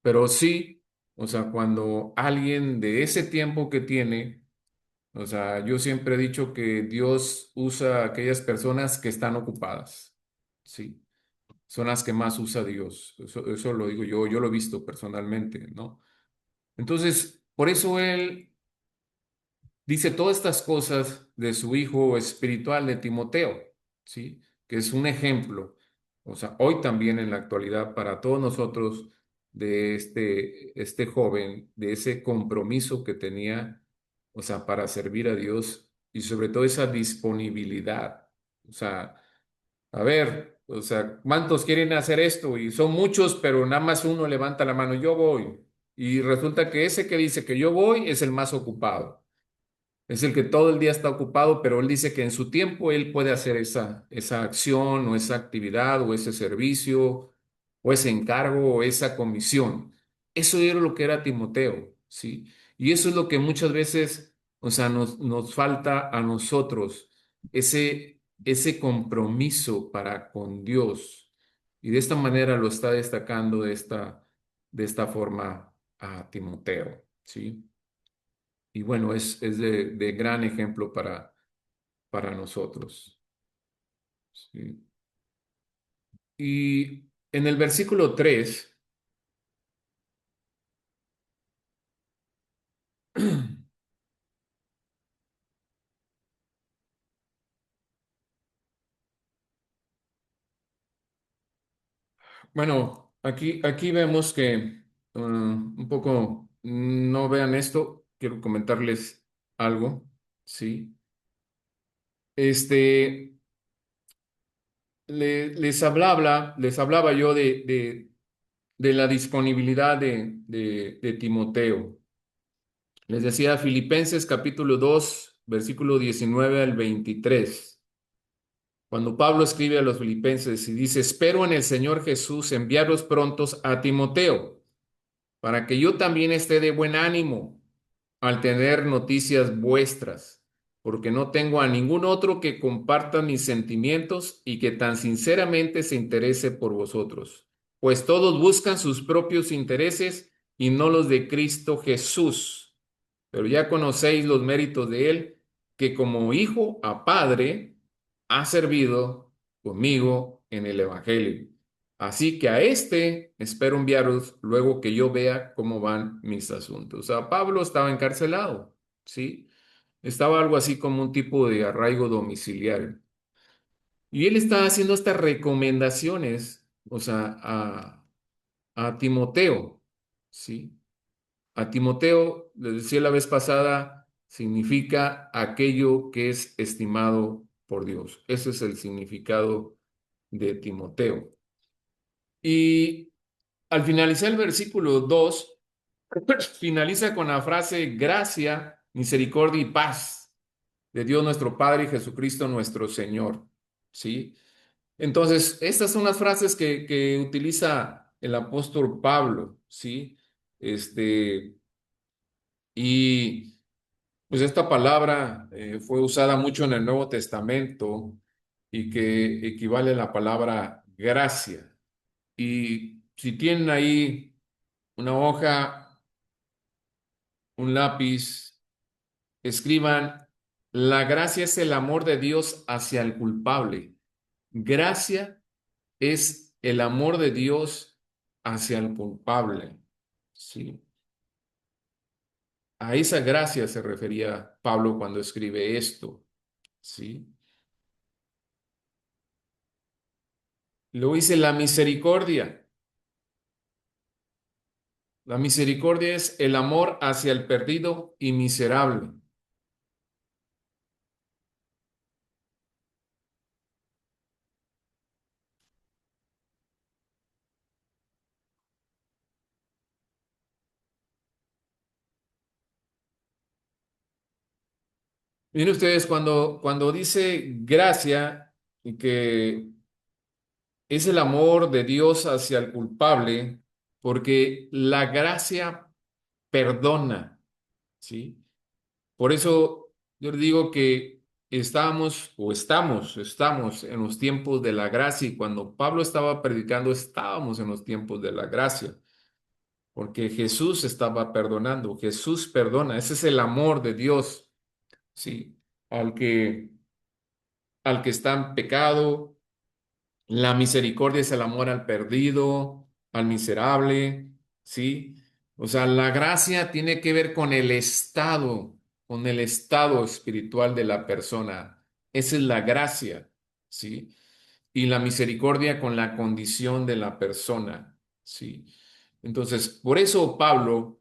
Pero sí, o sea, cuando alguien de ese tiempo que tiene, o sea, yo siempre he dicho que Dios usa a aquellas personas que están ocupadas. Sí, son las que más usa Dios. Eso lo digo yo lo he visto personalmente, ¿no? Entonces, por eso Él dice todas estas cosas de su hijo espiritual de Timoteo, ¿sí? Que es un ejemplo, o sea, hoy también en la actualidad para todos nosotros de este joven, de ese compromiso que tenía, o sea, para servir a Dios y sobre todo esa disponibilidad. O sea, a ver, o sea, ¿cuántos quieren hacer esto? Y son muchos, pero nada más uno levanta la mano, yo voy. Y resulta que ese que dice que yo voy es el más ocupado. Es el que todo el día está ocupado, pero él dice que en su tiempo él puede hacer esa acción o esa actividad o ese servicio o ese encargo o esa comisión. Eso era lo que era Timoteo, ¿sí? Y eso es lo que muchas veces, o sea, nos falta a nosotros, ese compromiso para con Dios. Y de esta manera lo está destacando de esta forma a Timoteo, ¿sí? Y bueno, es de gran ejemplo para nosotros. ¿Sí? Y en el versículo 3, bueno, aquí vemos que un poco, no vean esto, quiero comentarles algo, ¿sí? Este, les hablaba yo de la disponibilidad de Timoteo. Les decía Filipenses capítulo 2 versículo 19 al 23. Cuando Pablo escribe a los filipenses y dice, espero en el Señor Jesús enviaros prontos a Timoteo, para que yo también esté de buen ánimo al tener noticias vuestras, porque no tengo a ningún otro que comparta mis sentimientos y que tan sinceramente se interese por vosotros, pues todos buscan sus propios intereses y no los de Cristo Jesús. Pero ya conocéis los méritos de él, que como hijo a padre ha servido conmigo en el Evangelio. Así que a este espero enviaros luego que yo vea cómo van mis asuntos. O sea, Pablo estaba encarcelado, ¿sí? Estaba algo así como un tipo de arraigo domiciliario. Y él estaba haciendo estas recomendaciones, o sea, a Timoteo, ¿sí? A Timoteo, les decía la vez pasada, significa aquello que es estimado por Dios. Ese es el significado de Timoteo. Y al finalizar el versículo 2, finaliza con la frase gracia, misericordia y paz de Dios nuestro Padre y Jesucristo nuestro Señor. ¿Sí? Entonces, estas son las frases que utiliza el apóstol Pablo. ¿Sí? Y pues esta palabra fue usada mucho en el Nuevo Testamento y que equivale a la palabra gracia. Y si tienen ahí una hoja, un lápiz, escriban, la gracia es el amor de Dios hacia el culpable. Gracia es el amor de Dios hacia el culpable. Sí. A esa gracia se refería Pablo cuando escribe esto. Sí. Luego dice la misericordia. La misericordia es el amor hacia el perdido y miserable. Miren ustedes, cuando dice gracia y que es el amor de Dios hacia el culpable, porque la gracia perdona, ¿sí? Por eso yo le digo que estamos en los tiempos de la gracia y cuando Pablo estaba predicando estábamos en los tiempos de la gracia, porque Jesús estaba perdonando, Jesús perdona, ese es el amor de Dios, ¿sí? Al que, al que está en pecado, la misericordia es el amor al perdido, al miserable, ¿sí? O sea, la gracia tiene que ver con el estado espiritual de la persona. Esa es la gracia, ¿sí? Y la misericordia con la condición de la persona, ¿sí? Entonces, por eso Pablo,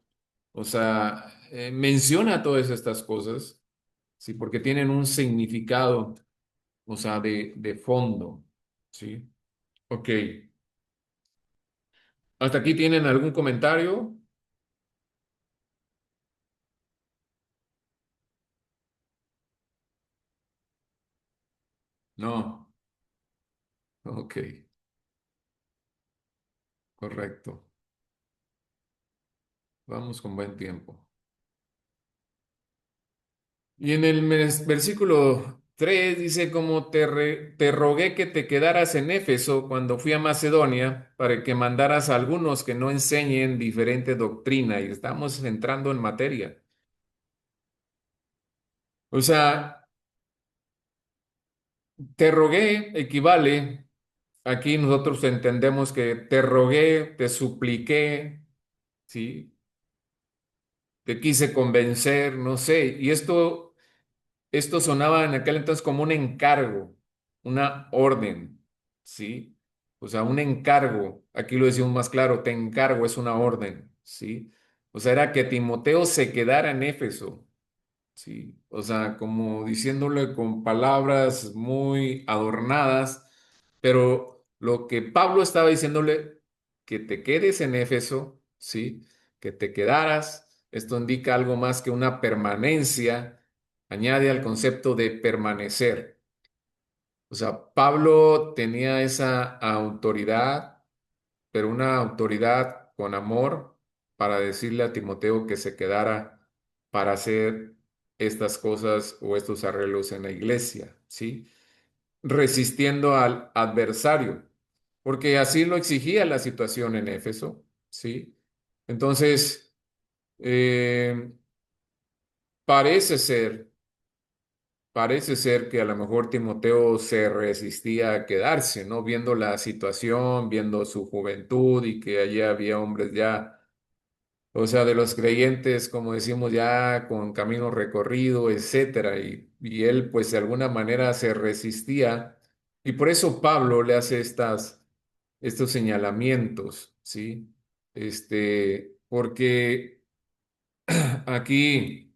o sea, menciona todas estas cosas, ¿sí? Porque tienen un significado, o sea, de fondo, ¿sí? Ok. ¿Hasta aquí tienen algún comentario? No. Ok, correcto. Vamos con buen tiempo. Y en el versículo 3 dice, como te rogué que te quedaras en Éfeso cuando fui a Macedonia, para que mandaras a algunos que no enseñen diferente doctrina. Y estamos entrando en materia. O sea, te rogué equivale, aquí nosotros entendemos que te rogué, te supliqué, ¿sí? Te quise convencer, no sé. Y esto sonaba en aquel entonces como un encargo, una orden, ¿sí? O sea, un encargo. Aquí lo decimos más claro, te encargo, es una orden, ¿sí? O sea, era que Timoteo se quedara en Éfeso, ¿sí? O sea, como diciéndole con palabras muy adornadas, pero lo que Pablo estaba diciéndole, que te quedes en Éfeso, ¿sí? Que te quedaras, esto indica algo más que una permanencia, añade al concepto de permanecer. O sea, Pablo tenía esa autoridad, pero una autoridad con amor para decirle a Timoteo que se quedara para hacer estas cosas o estos arreglos en la iglesia, ¿sí? Resistiendo al adversario, porque así lo exigía la situación en Éfeso, ¿sí? Entonces, eh, parece ser, parece ser que a lo mejor Timoteo se resistía a quedarse, ¿no? Viendo la situación, viendo su juventud y que allí había hombres ya, o sea, de los creyentes, como decimos, ya con camino recorrido, etcétera, y él, pues, de alguna manera se resistía, y por eso Pablo le hace estos señalamientos, ¿sí? Porque aquí,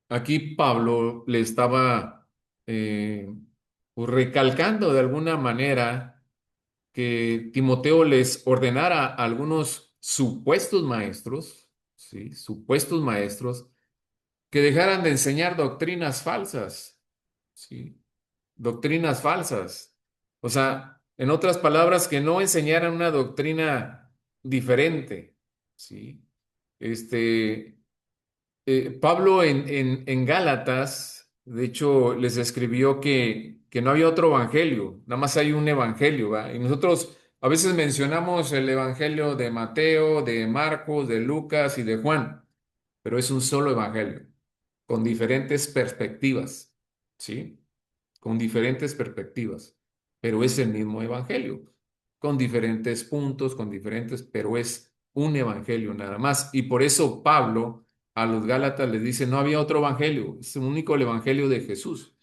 aquí Pablo le estaba pues, recalcando de alguna manera que Timoteo les ordenara a algunos supuestos maestros, ¿sí? Supuestos maestros, que dejaran de enseñar doctrinas falsas, ¿sí? Doctrinas falsas. O sea, en otras palabras, que no enseñaran una doctrina diferente, ¿sí? Este, Pablo en Gálatas, de hecho, les escribió que no había otro evangelio, nada más hay un evangelio, ¿va? Y nosotros a veces mencionamos el evangelio de Mateo, de Marcos, de Lucas y de Juan, pero es un solo evangelio, con diferentes perspectivas, ¿sí? Con diferentes perspectivas, pero es el mismo evangelio, con diferentes puntos, con diferentes, pero es un evangelio nada más. Y por eso Pablo a los Gálatas les dice, no había otro evangelio, es el único el evangelio de Jesús.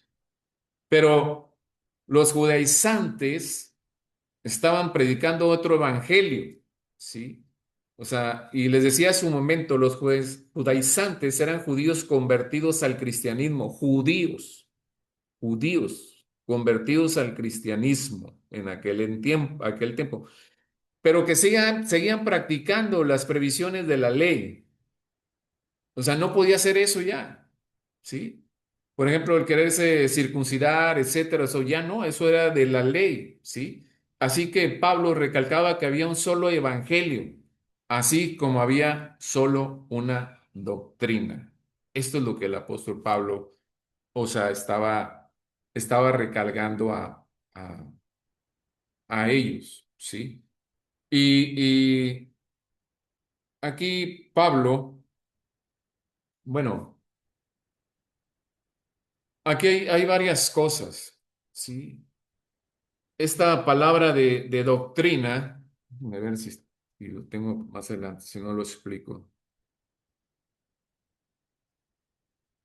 Pero los judaizantes estaban predicando otro evangelio, ¿sí? O sea, y les decía hace un momento, los judaizantes eran judíos convertidos al cristianismo, judíos convertidos al cristianismo en aquel tiempo, pero que seguían practicando las previsiones de la ley. O sea, no podía hacer eso ya. ¿sí? Por ejemplo, el quererse circuncidar, etcétera, eso ya no, eso era de la ley, ¿sí? Así que Pablo recalcaba que había un solo evangelio, así como había solo una doctrina. Esto es lo que el apóstol Pablo, o sea, estaba recalcando a, a ellos, ¿sí? Y aquí Pablo, bueno, aquí hay varias cosas, ¿sí? Esta palabra de doctrina, a ver si lo tengo más adelante, si no lo explico.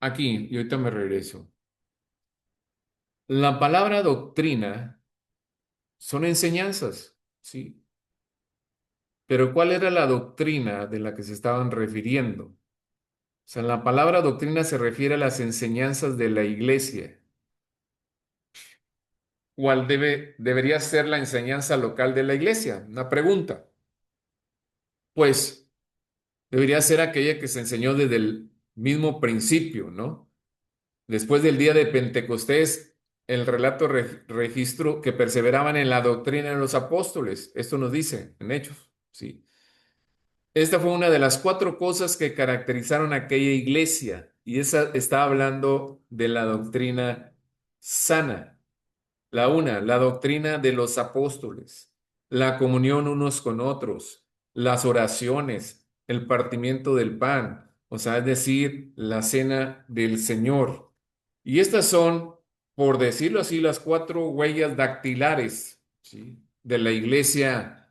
Aquí, y ahorita me regreso. La palabra doctrina son enseñanzas, ¿sí? Pero ¿cuál era la doctrina de la que se estaban refiriendo? O sea, la palabra doctrina se refiere a las enseñanzas de la iglesia. ¿Cuál debería ser la enseñanza local de la iglesia? Una pregunta. Pues debería ser aquella que se enseñó desde el mismo principio, ¿no? Después del día de Pentecostés, el relato registro que perseveraban en la doctrina de los apóstoles. Esto nos dice en Hechos, ¿sí? Esta fue una de las cuatro cosas que caracterizaron a aquella iglesia, y esa está hablando de la doctrina sana. La doctrina de los apóstoles, la comunión unos con otros, las oraciones, el partimiento del pan, o sea, es decir, la cena del Señor. Y estas son, por decirlo así, las cuatro huellas dactilares, ¿sí?, de la iglesia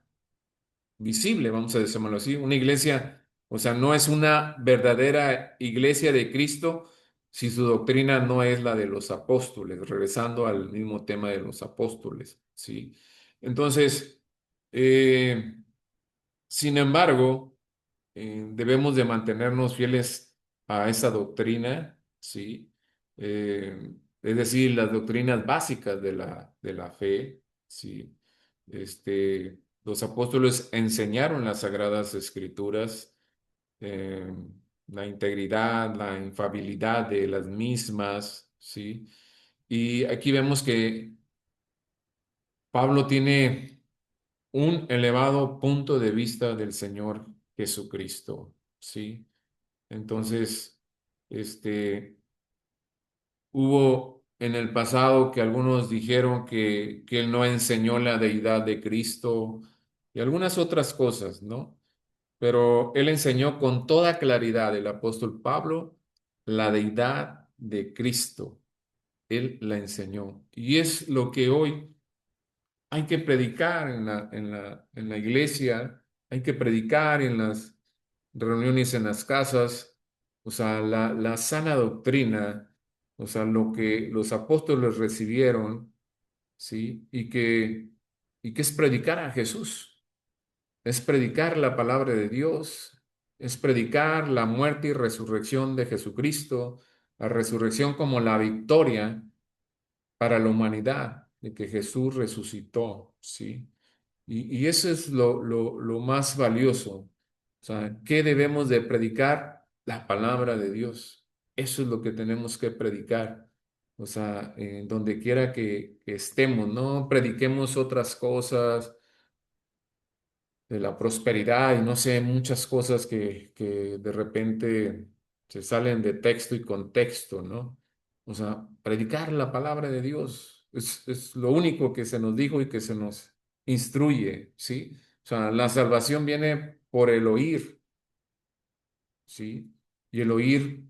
visible, vamos a decirlo así. Una iglesia, o sea, no es una verdadera iglesia de Cristo si su doctrina no es la de los apóstoles, regresando al mismo tema de los apóstoles, ¿sí? Entonces, eh, sin embargo, debemos de mantenernos fieles a esa doctrina, ¿sí? Es decir, las doctrinas básicas de la fe, ¿sí? Los apóstoles enseñaron las sagradas escrituras, eh, la integridad, la infalibilidad de las mismas, ¿sí? Y aquí vemos que Pablo tiene un elevado punto de vista del Señor Jesucristo, ¿sí? Entonces, este, hubo en el pasado que algunos dijeron que él no enseñó la deidad de Cristo y algunas otras cosas, ¿no? Pero él enseñó con toda claridad, el apóstol Pablo, la deidad de Cristo. Él la enseñó. Y es lo que hoy hay que predicar en la iglesia, hay que predicar en las reuniones en las casas, o sea, la sana doctrina, o sea, lo que los apóstoles recibieron, ¿sí? Y que es predicar a Jesús, es predicar la palabra de Dios, es predicar la muerte y resurrección de Jesucristo, la resurrección como la victoria para la humanidad, de que Jesús resucitó, ¿sí? Y eso es lo más valioso. O sea, ¿qué debemos de predicar? La palabra de Dios. Eso es lo que tenemos que predicar. O sea, donde quiera que estemos, no prediquemos otras cosas de la prosperidad y no sé, muchas cosas que de repente se salen de texto y contexto, ¿no? O sea, predicar la palabra de Dios es lo único que se nos dijo y que se nos instruye, ¿sí? O sea, la salvación viene por el oír, ¿sí? Y el oír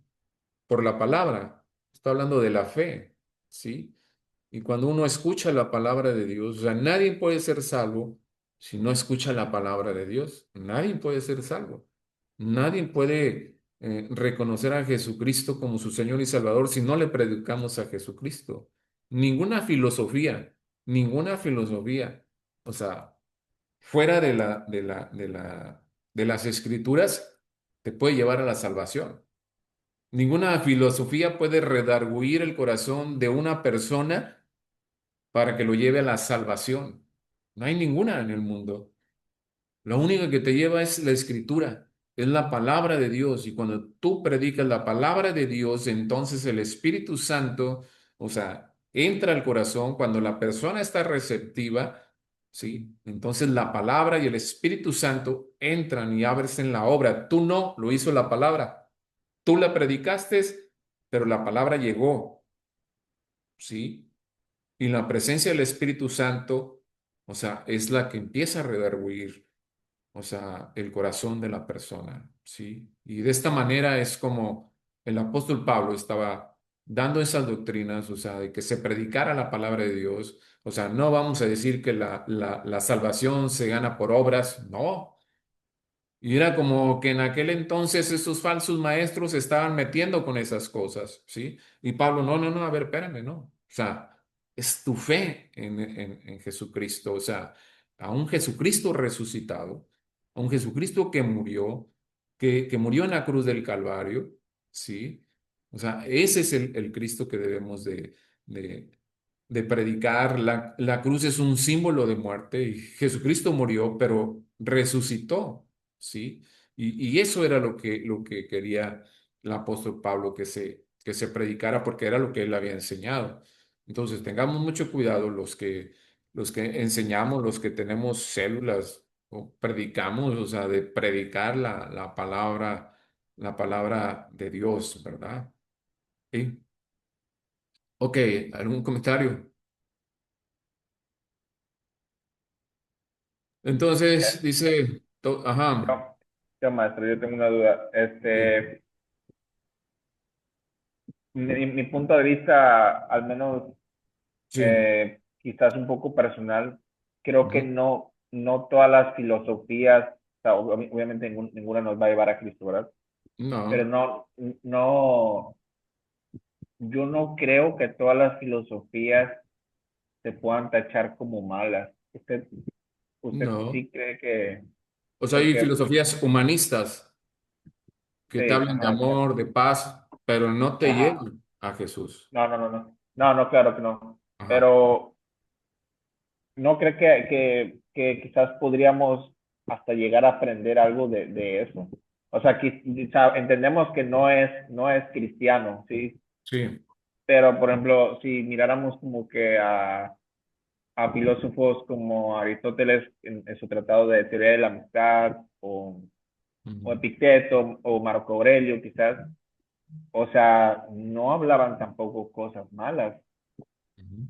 por la palabra. Está hablando de la fe, ¿sí? Y cuando uno escucha la palabra de Dios, o sea, nadie puede ser salvo si no escucha la palabra de Dios. Nadie puede ser salvo. Nadie puede reconocer a Jesucristo como su Señor y Salvador si no le predicamos a Jesucristo. Ninguna filosofía, o sea, fuera de las escrituras, te puede llevar a la salvación. Ninguna filosofía puede redarguir el corazón de una persona para que lo lleve a la salvación. No hay ninguna en el mundo. Lo único que te lleva es la escritura. es la palabra de Dios. Y cuando tú predicas la palabra de Dios, entonces el Espíritu Santo, o sea, entra al corazón cuando la persona está receptiva, ¿sí? Entonces la palabra y el Espíritu Santo entran y abres en la obra. Tú no, lo hizo la palabra. Tú la predicaste, pero la palabra llegó, ¿sí? Y la presencia del Espíritu Santo, o sea, es la que empieza a redarguir, o sea, el corazón de la persona, ¿sí? Y de esta manera es como el apóstol Pablo estaba dando esas doctrinas, o sea, de que se predicara la palabra de Dios, o sea, no vamos a decir que la salvación se gana por obras, no. Y era como que en aquel entonces esos falsos maestros se estaban metiendo con esas cosas, ¿sí? Y Pablo, no, no, no, a ver, espérame, no. O sea, es tu fe en Jesucristo, o sea, a un Jesucristo resucitado, a un Jesucristo que murió en la cruz del Calvario, ¿sí? O sea, ese es el Cristo que debemos de, de predicar. La cruz es un símbolo de muerte y Jesucristo murió, pero resucitó. ¿Sí? Y eso era lo que quería el apóstol Pablo que se predicara porque era lo que él había enseñado. Entonces, tengamos mucho cuidado los que enseñamos, los que tenemos células o predicamos, o sea, de predicar la palabra de Dios, ¿verdad? ¿Sí? Ok, ¿algún comentario? Entonces, dice, ajá, Yo, maestro, yo tengo una duda. sí, Mi punto de vista, al menos sí, quizás un poco personal, creo que ujú, no todas las filosofías, o sea, obviamente ninguna nos va a llevar a Cristo, ¿verdad? Pero no, no, yo no creo que todas las filosofías se puedan tachar como malas. ¿Usted no. sí cree que, O sea, hay porque, filosofías humanistas que te sí, hablan de ajá, amor, de paz, pero no te ajá, llevan a Jesús. no, no, no, no, no, no, claro que no, Ajá. pero no creo que quizás podríamos hasta llegar a aprender algo de eso. O sea, entendemos que no es cristiano, ¿sí? Sí. Pero, por ejemplo, si miráramos como que a filósofos como Aristóteles en su tratado de teoría de la amistad, o Ujú, Epicteto, o Marco Aurelio, quizás, o sea, no hablaban tampoco cosas malas. ujú.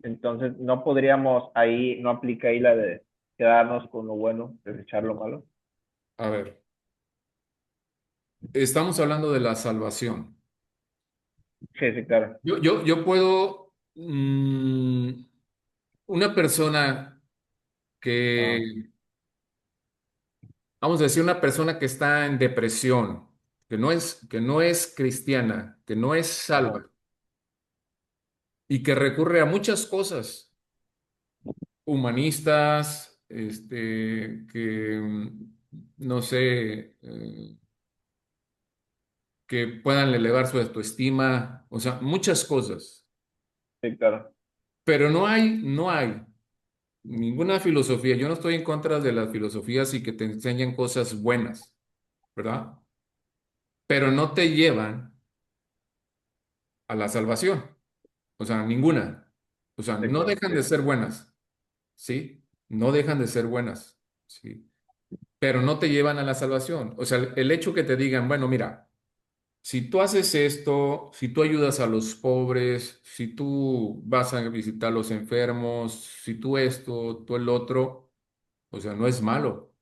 Entonces, no podríamos ahí, no aplica ahí la de quedarnos con lo bueno, desechar lo malo. A ver, estamos hablando de la salvación. Sí, sí, claro. Yo puedo, una persona Ah, que, vamos a decir, una persona que está en depresión, que no es cristiana, que no es ajá, salva y que recurre a muchas cosas humanistas, que, no sé, que puedan elevar su autoestima, o sea, muchas cosas. sí, claro. Pero no hay ninguna filosofía. Yo no estoy en contra de las filosofías y que te enseñan cosas buenas, ¿verdad? Pero no te llevan a la salvación, o sea, ninguna. O sea, Sí, no claro, dejan sí. de ser buenas, ¿sí? No dejan de ser buenas, ¿sí? Pero no te llevan a la salvación. O sea, el hecho que te digan, bueno, mira, si tú haces esto, si tú ayudas a los pobres, si tú vas a visitar a los enfermos, si tú esto, tú el otro, o sea, no es malo.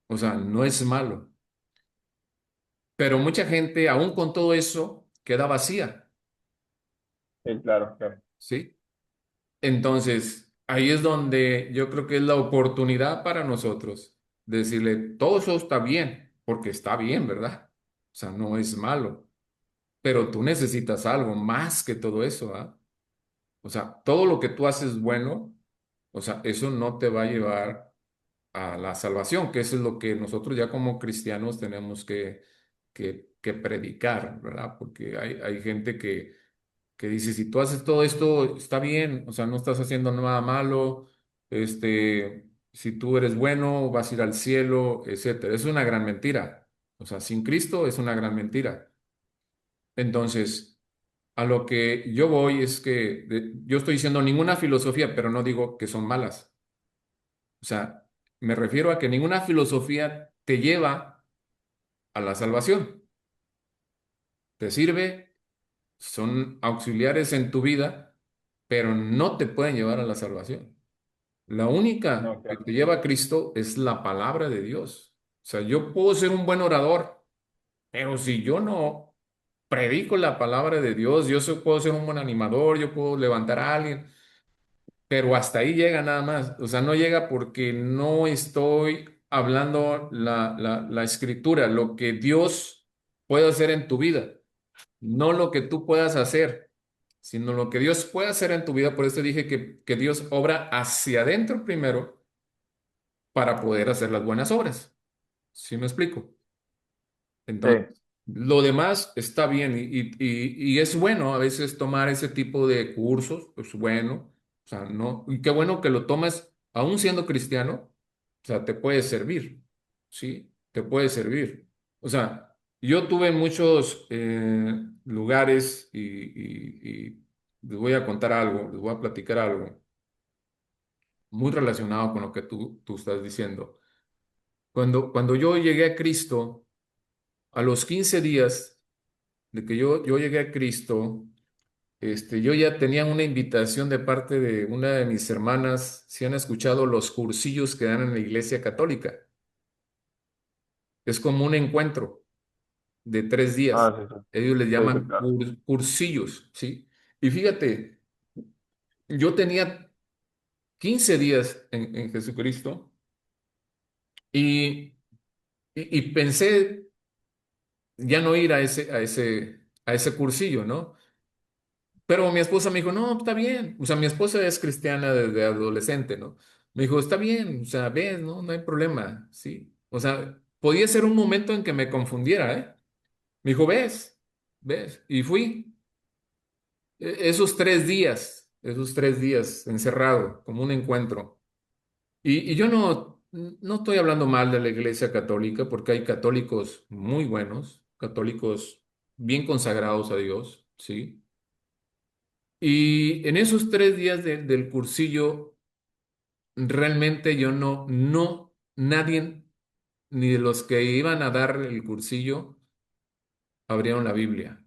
O sea, no es malo. Pero mucha gente, aún con todo eso, queda vacía, Sí, claro, claro. ¿sí? Entonces, ahí es donde yo creo que es la oportunidad para nosotros de decirle, todo eso está bien, porque está bien, ¿verdad? O sea, no es malo. Pero tú necesitas algo más que todo eso, ¿ah? O sea, todo lo que tú haces bueno, o sea, eso no te va a llevar a la salvación, que eso es lo que nosotros ya como cristianos tenemos que predicar, ¿verdad? Porque hay gente que dice, si tú haces todo esto, está bien, o sea, no estás haciendo nada malo, este, si tú eres bueno, vas a ir al cielo, etcétera. Es una gran mentira. O sea, sin Cristo es una gran mentira. Entonces, a lo que yo voy es que yo estoy diciendo ninguna filosofía, pero no digo que son malas. O sea, me refiero a que ninguna filosofía te lleva a la salvación. Te sirve, son auxiliares en tu vida, pero no te pueden llevar a la salvación. La única No, que claro. te lleva a Cristo es la palabra de Dios. O sea, yo puedo ser un buen orador, pero si yo no predico la palabra de Dios, puedo ser un buen animador, yo puedo levantar a alguien, pero hasta ahí llega nada más. O sea, no llega porque no estoy hablando la escritura, lo que Dios puede hacer en tu vida, no lo que tú puedas hacer, sino lo que Dios puede hacer en tu vida. Por eso dije que Dios obra hacia adentro primero para poder hacer las buenas obras. ¿Sí me explico? Sí, Entonces, lo demás está bien y es bueno a veces tomar ese tipo de cursos, pues bueno, o sea, no, y qué bueno que lo tomes aún siendo cristiano, o sea, te puede servir, ¿sí? Te puede servir. O sea, yo tuve muchos lugares y les voy a contar algo, les voy a platicar algo muy relacionado con lo que tú estás diciendo. Cuando yo llegué a Cristo, a los 15 días de que yo llegué a Cristo, yo ya tenía una invitación de parte de una de mis hermanas, si han escuchado los cursillos que dan en la Iglesia Católica. Es como un encuentro de 3 días. sí, sí, Ellos les sí, sí, llaman claro. cursillos, ¿sí? Y fíjate, yo tenía 15 días en Jesucristo y, y pensé ya no ir a ese cursillo, ¿no? Pero mi esposa me dijo, no, está bien. O sea, mi esposa es cristiana desde adolescente, ¿no? Me dijo, está bien, o sea, ves, ¿no? No hay problema, ¿sí? O sea, podía ser un momento en que me confundiera, ¿eh? Me dijo, ves. Y fui esos 3 días encerrado, como un encuentro. Y yo no estoy hablando mal de la Iglesia Católica, porque hay católicos muy buenos, católicos bien consagrados a Dios, ¿sí? Y en esos 3 días del cursillo, realmente yo nadie, ni de los que iban a dar el cursillo, abrieron la Biblia.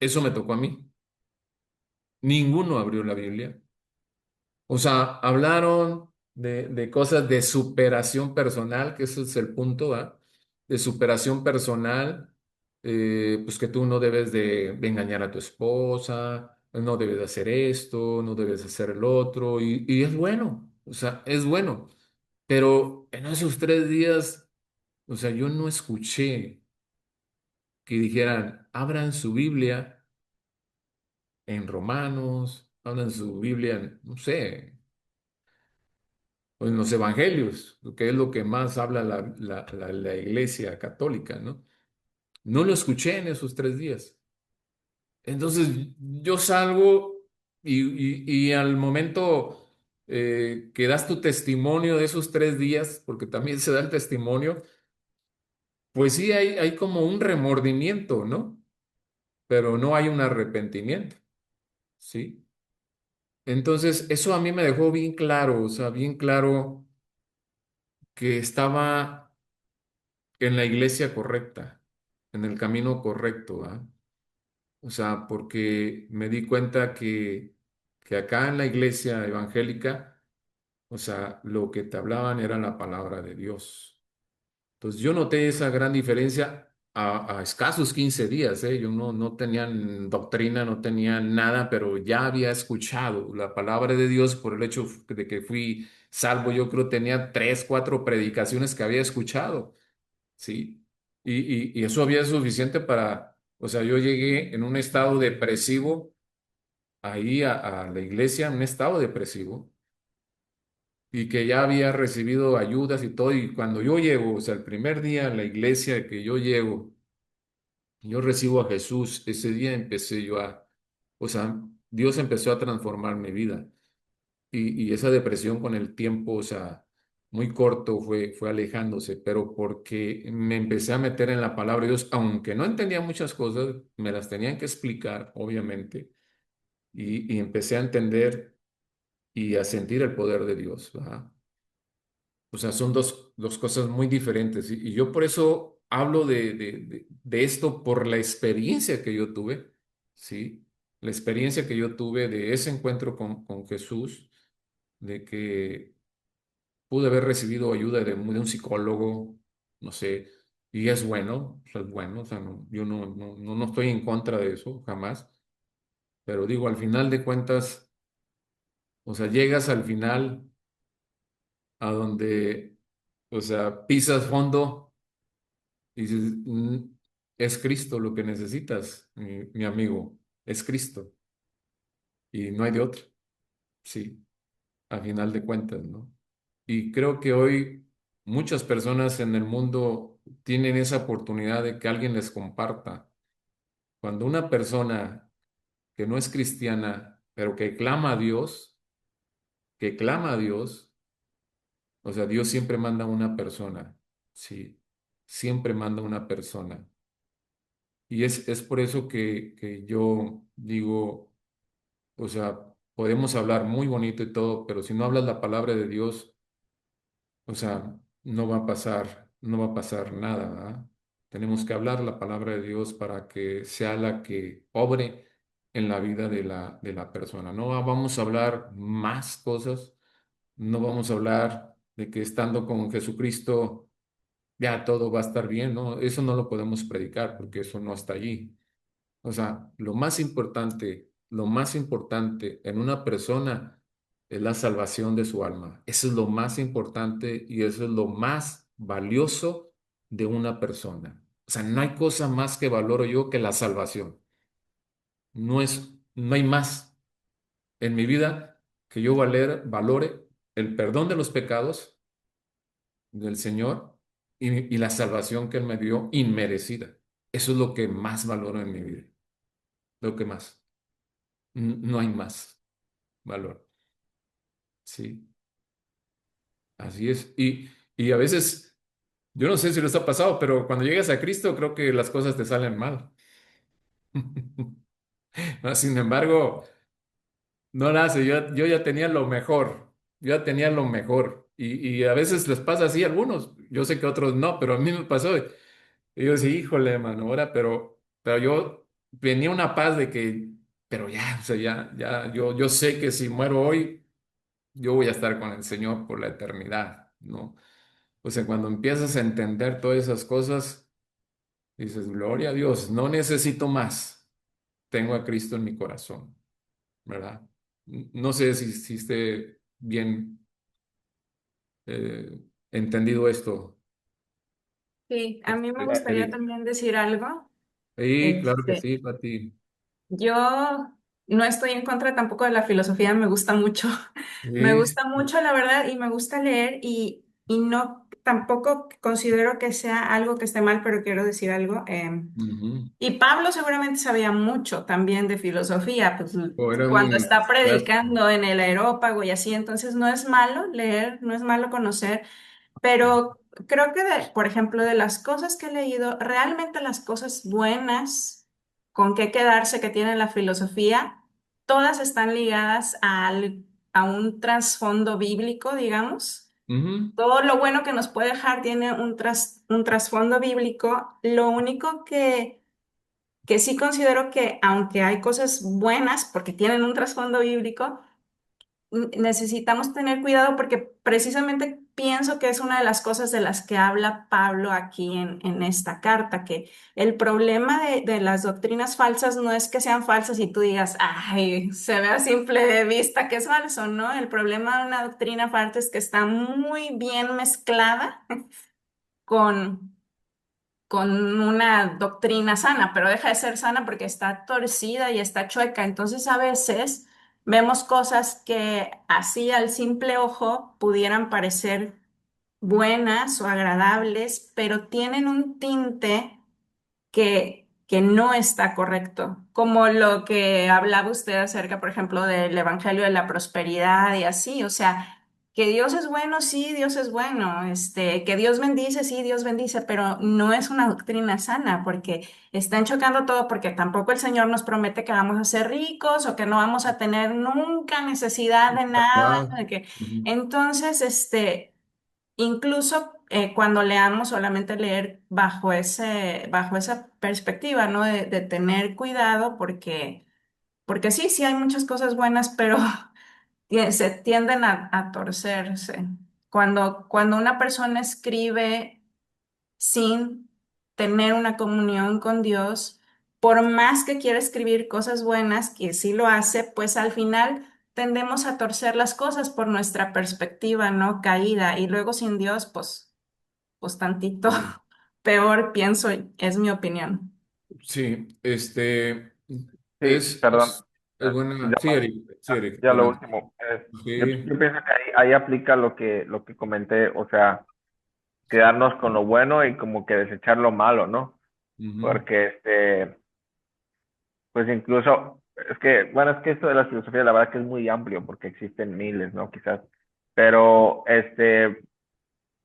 Eso me tocó a mí. Ninguno abrió la Biblia. O sea, hablaron de cosas de superación personal, que ese es el punto, ¿va? De superación personal, pues que tú no debes de engañar a tu esposa, no debes de hacer esto, no debes de hacer el otro, y es bueno, o sea, es bueno. Pero en esos 3 días, o sea, yo no escuché que dijeran, abran su Biblia en Romanos, abran su Biblia en, no sé, o en los evangelios, que es lo que más habla la iglesia católica, ¿no? No lo escuché en esos 3 días. Entonces yo salgo y al momento que das tu testimonio de esos 3 días, porque también se da el testimonio, pues sí hay como un remordimiento, ¿no? Pero no hay un arrepentimiento, ¿sí? Entonces eso a mí me dejó bien claro, o sea, bien claro que estaba en la iglesia correcta, en el camino correcto, ¿ah? O sea, porque me di cuenta que acá en la iglesia evangélica, o sea, lo que te hablaban era la palabra de Dios. Entonces yo noté esa gran diferencia a escasos 15 días, ¿eh? Yo no tenía doctrina, no tenía nada, pero ya había escuchado la palabra de Dios por el hecho de que fui salvo. Yo creo tenía 3, 4 predicaciones que había escuchado. ¿Sí? Y eso había suficiente para, o sea, yo llegué en un estado depresivo ahí a la iglesia, en un estado depresivo, y que ya había recibido ayudas y todo, y cuando yo llego, o sea, el primer día en la iglesia que yo llego, yo recibo a Jesús, ese día empecé yo o sea, Dios empezó a transformar mi vida, y esa depresión con el tiempo, o sea, muy corto fue alejándose, pero porque me empecé a meter en la palabra de Dios, aunque no entendía muchas cosas, me las tenían que explicar, obviamente, y empecé a entender y a sentir el poder de Dios, ¿verdad? O sea, son dos cosas muy diferentes. Y yo por eso hablo de esto por la experiencia que yo tuve, ¿sí? La experiencia que yo tuve de ese encuentro con Jesús, de que pude haber recibido ayuda de un psicólogo, no sé, y es bueno, o sea, es bueno, o sea, yo no estoy en contra de eso, jamás, pero digo, al final de cuentas, o sea, llegas al final a donde, o sea, pisas fondo y dices, es Cristo lo que necesitas, mi amigo, es Cristo, y no hay de otro, sí, al final de cuentas, ¿no? Y creo que hoy muchas personas en el mundo tienen esa oportunidad de que alguien les comparta. Cuando una persona que no es cristiana, pero que clama a Dios, que clama a Dios, o sea, Dios siempre manda una persona, sí, siempre manda una persona. Y es por eso que yo digo, o sea, podemos hablar muy bonito y todo, pero si no hablas la palabra de Dios, o sea, no va a pasar nada, ¿verdad? Tenemos que hablar la palabra de Dios para que sea la que obre en la vida de la persona. No vamos a hablar más cosas, no vamos a hablar de que estando con Jesucristo ya todo va a estar bien, ¿no? Eso no lo podemos predicar porque eso no está allí. O sea, lo más importante en una persona es la salvación de su alma. Eso es lo más importante y eso es lo más valioso de una persona. O sea, no hay cosa más que valoro yo que la salvación. No hay más en mi vida que yo valore el perdón de los pecados del Señor y la salvación que Él me dio inmerecida. Eso es lo que más valoro en mi vida. Lo que más. No hay más valor. Sí, así es. Y a veces, yo no sé si les ha pasado, pero cuando llegas a Cristo creo que las cosas te salen mal. Sin embargo, no nace, yo ya tenía lo mejor, yo ya tenía lo mejor. Y a veces les pasa así a algunos, yo sé que a otros no, pero a mí me pasó. Y yo sí, híjole, mano, ahora, pero yo tenía una paz de que, pero ya, o sea, yo sé que si muero hoy, yo voy a estar con el Señor por la eternidad, ¿no? O sea, cuando empiezas a entender todas esas cosas, dices, gloria a Dios, no necesito más. Tengo a Cristo en mi corazón, ¿verdad? No sé si esté bien entendido esto. Sí, a mí me Este, gustaría Edith. también decir algo. Sí, claro que Este, sí, Pati. yo no estoy en contra tampoco de la filosofía, me gusta mucho. Me Sí, gusta mucho, la verdad, y me gusta leer y no, tampoco considero que sea algo que esté mal, pero quiero decir algo. ujú. Y Pablo seguramente sabía mucho también de filosofía, pues Oh, era cuando un está maestro. predicando en el Areópago y así, entonces no es malo leer, no es malo conocer, pero creo que, por ejemplo, de las cosas que he leído, realmente las cosas buenas con qué quedarse que tiene la filosofía, todas están ligadas a un trasfondo bíblico, digamos. Ujú, Todo lo bueno que nos puede dejar tiene un trasfondo bíblico. Lo único que sí considero que aunque hay cosas buenas porque tienen un trasfondo bíblico, necesitamos tener cuidado porque precisamente pienso que es una de las cosas de las que habla Pablo aquí en esta carta, que el problema de las doctrinas falsas no es que sean falsas y tú digas, ay, se ve a simple vista que es falso, ¿no? El problema de una doctrina falsa es que está muy bien mezclada con con una doctrina sana, pero deja de ser sana porque está torcida y está chueca. Entonces a veces vemos cosas que así al simple ojo pudieran parecer buenas o agradables, pero tienen un tinte que no está correcto, como lo que hablaba usted acerca, por ejemplo, del Evangelio de la Prosperidad y así, o sea. que Dios es bueno, sí, Dios es bueno, que Dios bendice, sí, Dios bendice, pero no es una doctrina sana porque están chocando todo porque tampoco el Señor nos promete que vamos a ser ricos o que no vamos a tener nunca necesidad de nada, Ajá. de que Ujú. entonces, incluso cuando leamos, solamente leer bajo esa perspectiva, ¿no? De tener cuidado porque sí, sí hay muchas cosas buenas, pero se tienden a torcerse. Cuando una persona escribe sin tener una comunión con Dios, por más que quiera escribir cosas buenas, que sí lo hace, pues al final tendemos a torcer las cosas por nuestra perspectiva, ¿no? Caída. Y luego sin Dios, pues tantito Sí, peor, pienso, es mi opinión. sí, Sí, es, perdón. es, es buena. Ya, Sí, Eric, sí, Eric, ya lo adelante. último. Yo Sí. pienso que ahí aplica lo que comenté, o sea, quedarnos con lo bueno y como que desechar lo malo, ¿no? Ujú. Porque pues incluso, es que, bueno, es que esto de la filosofía, la verdad que es muy amplio porque existen miles, ¿no? Quizás. Pero,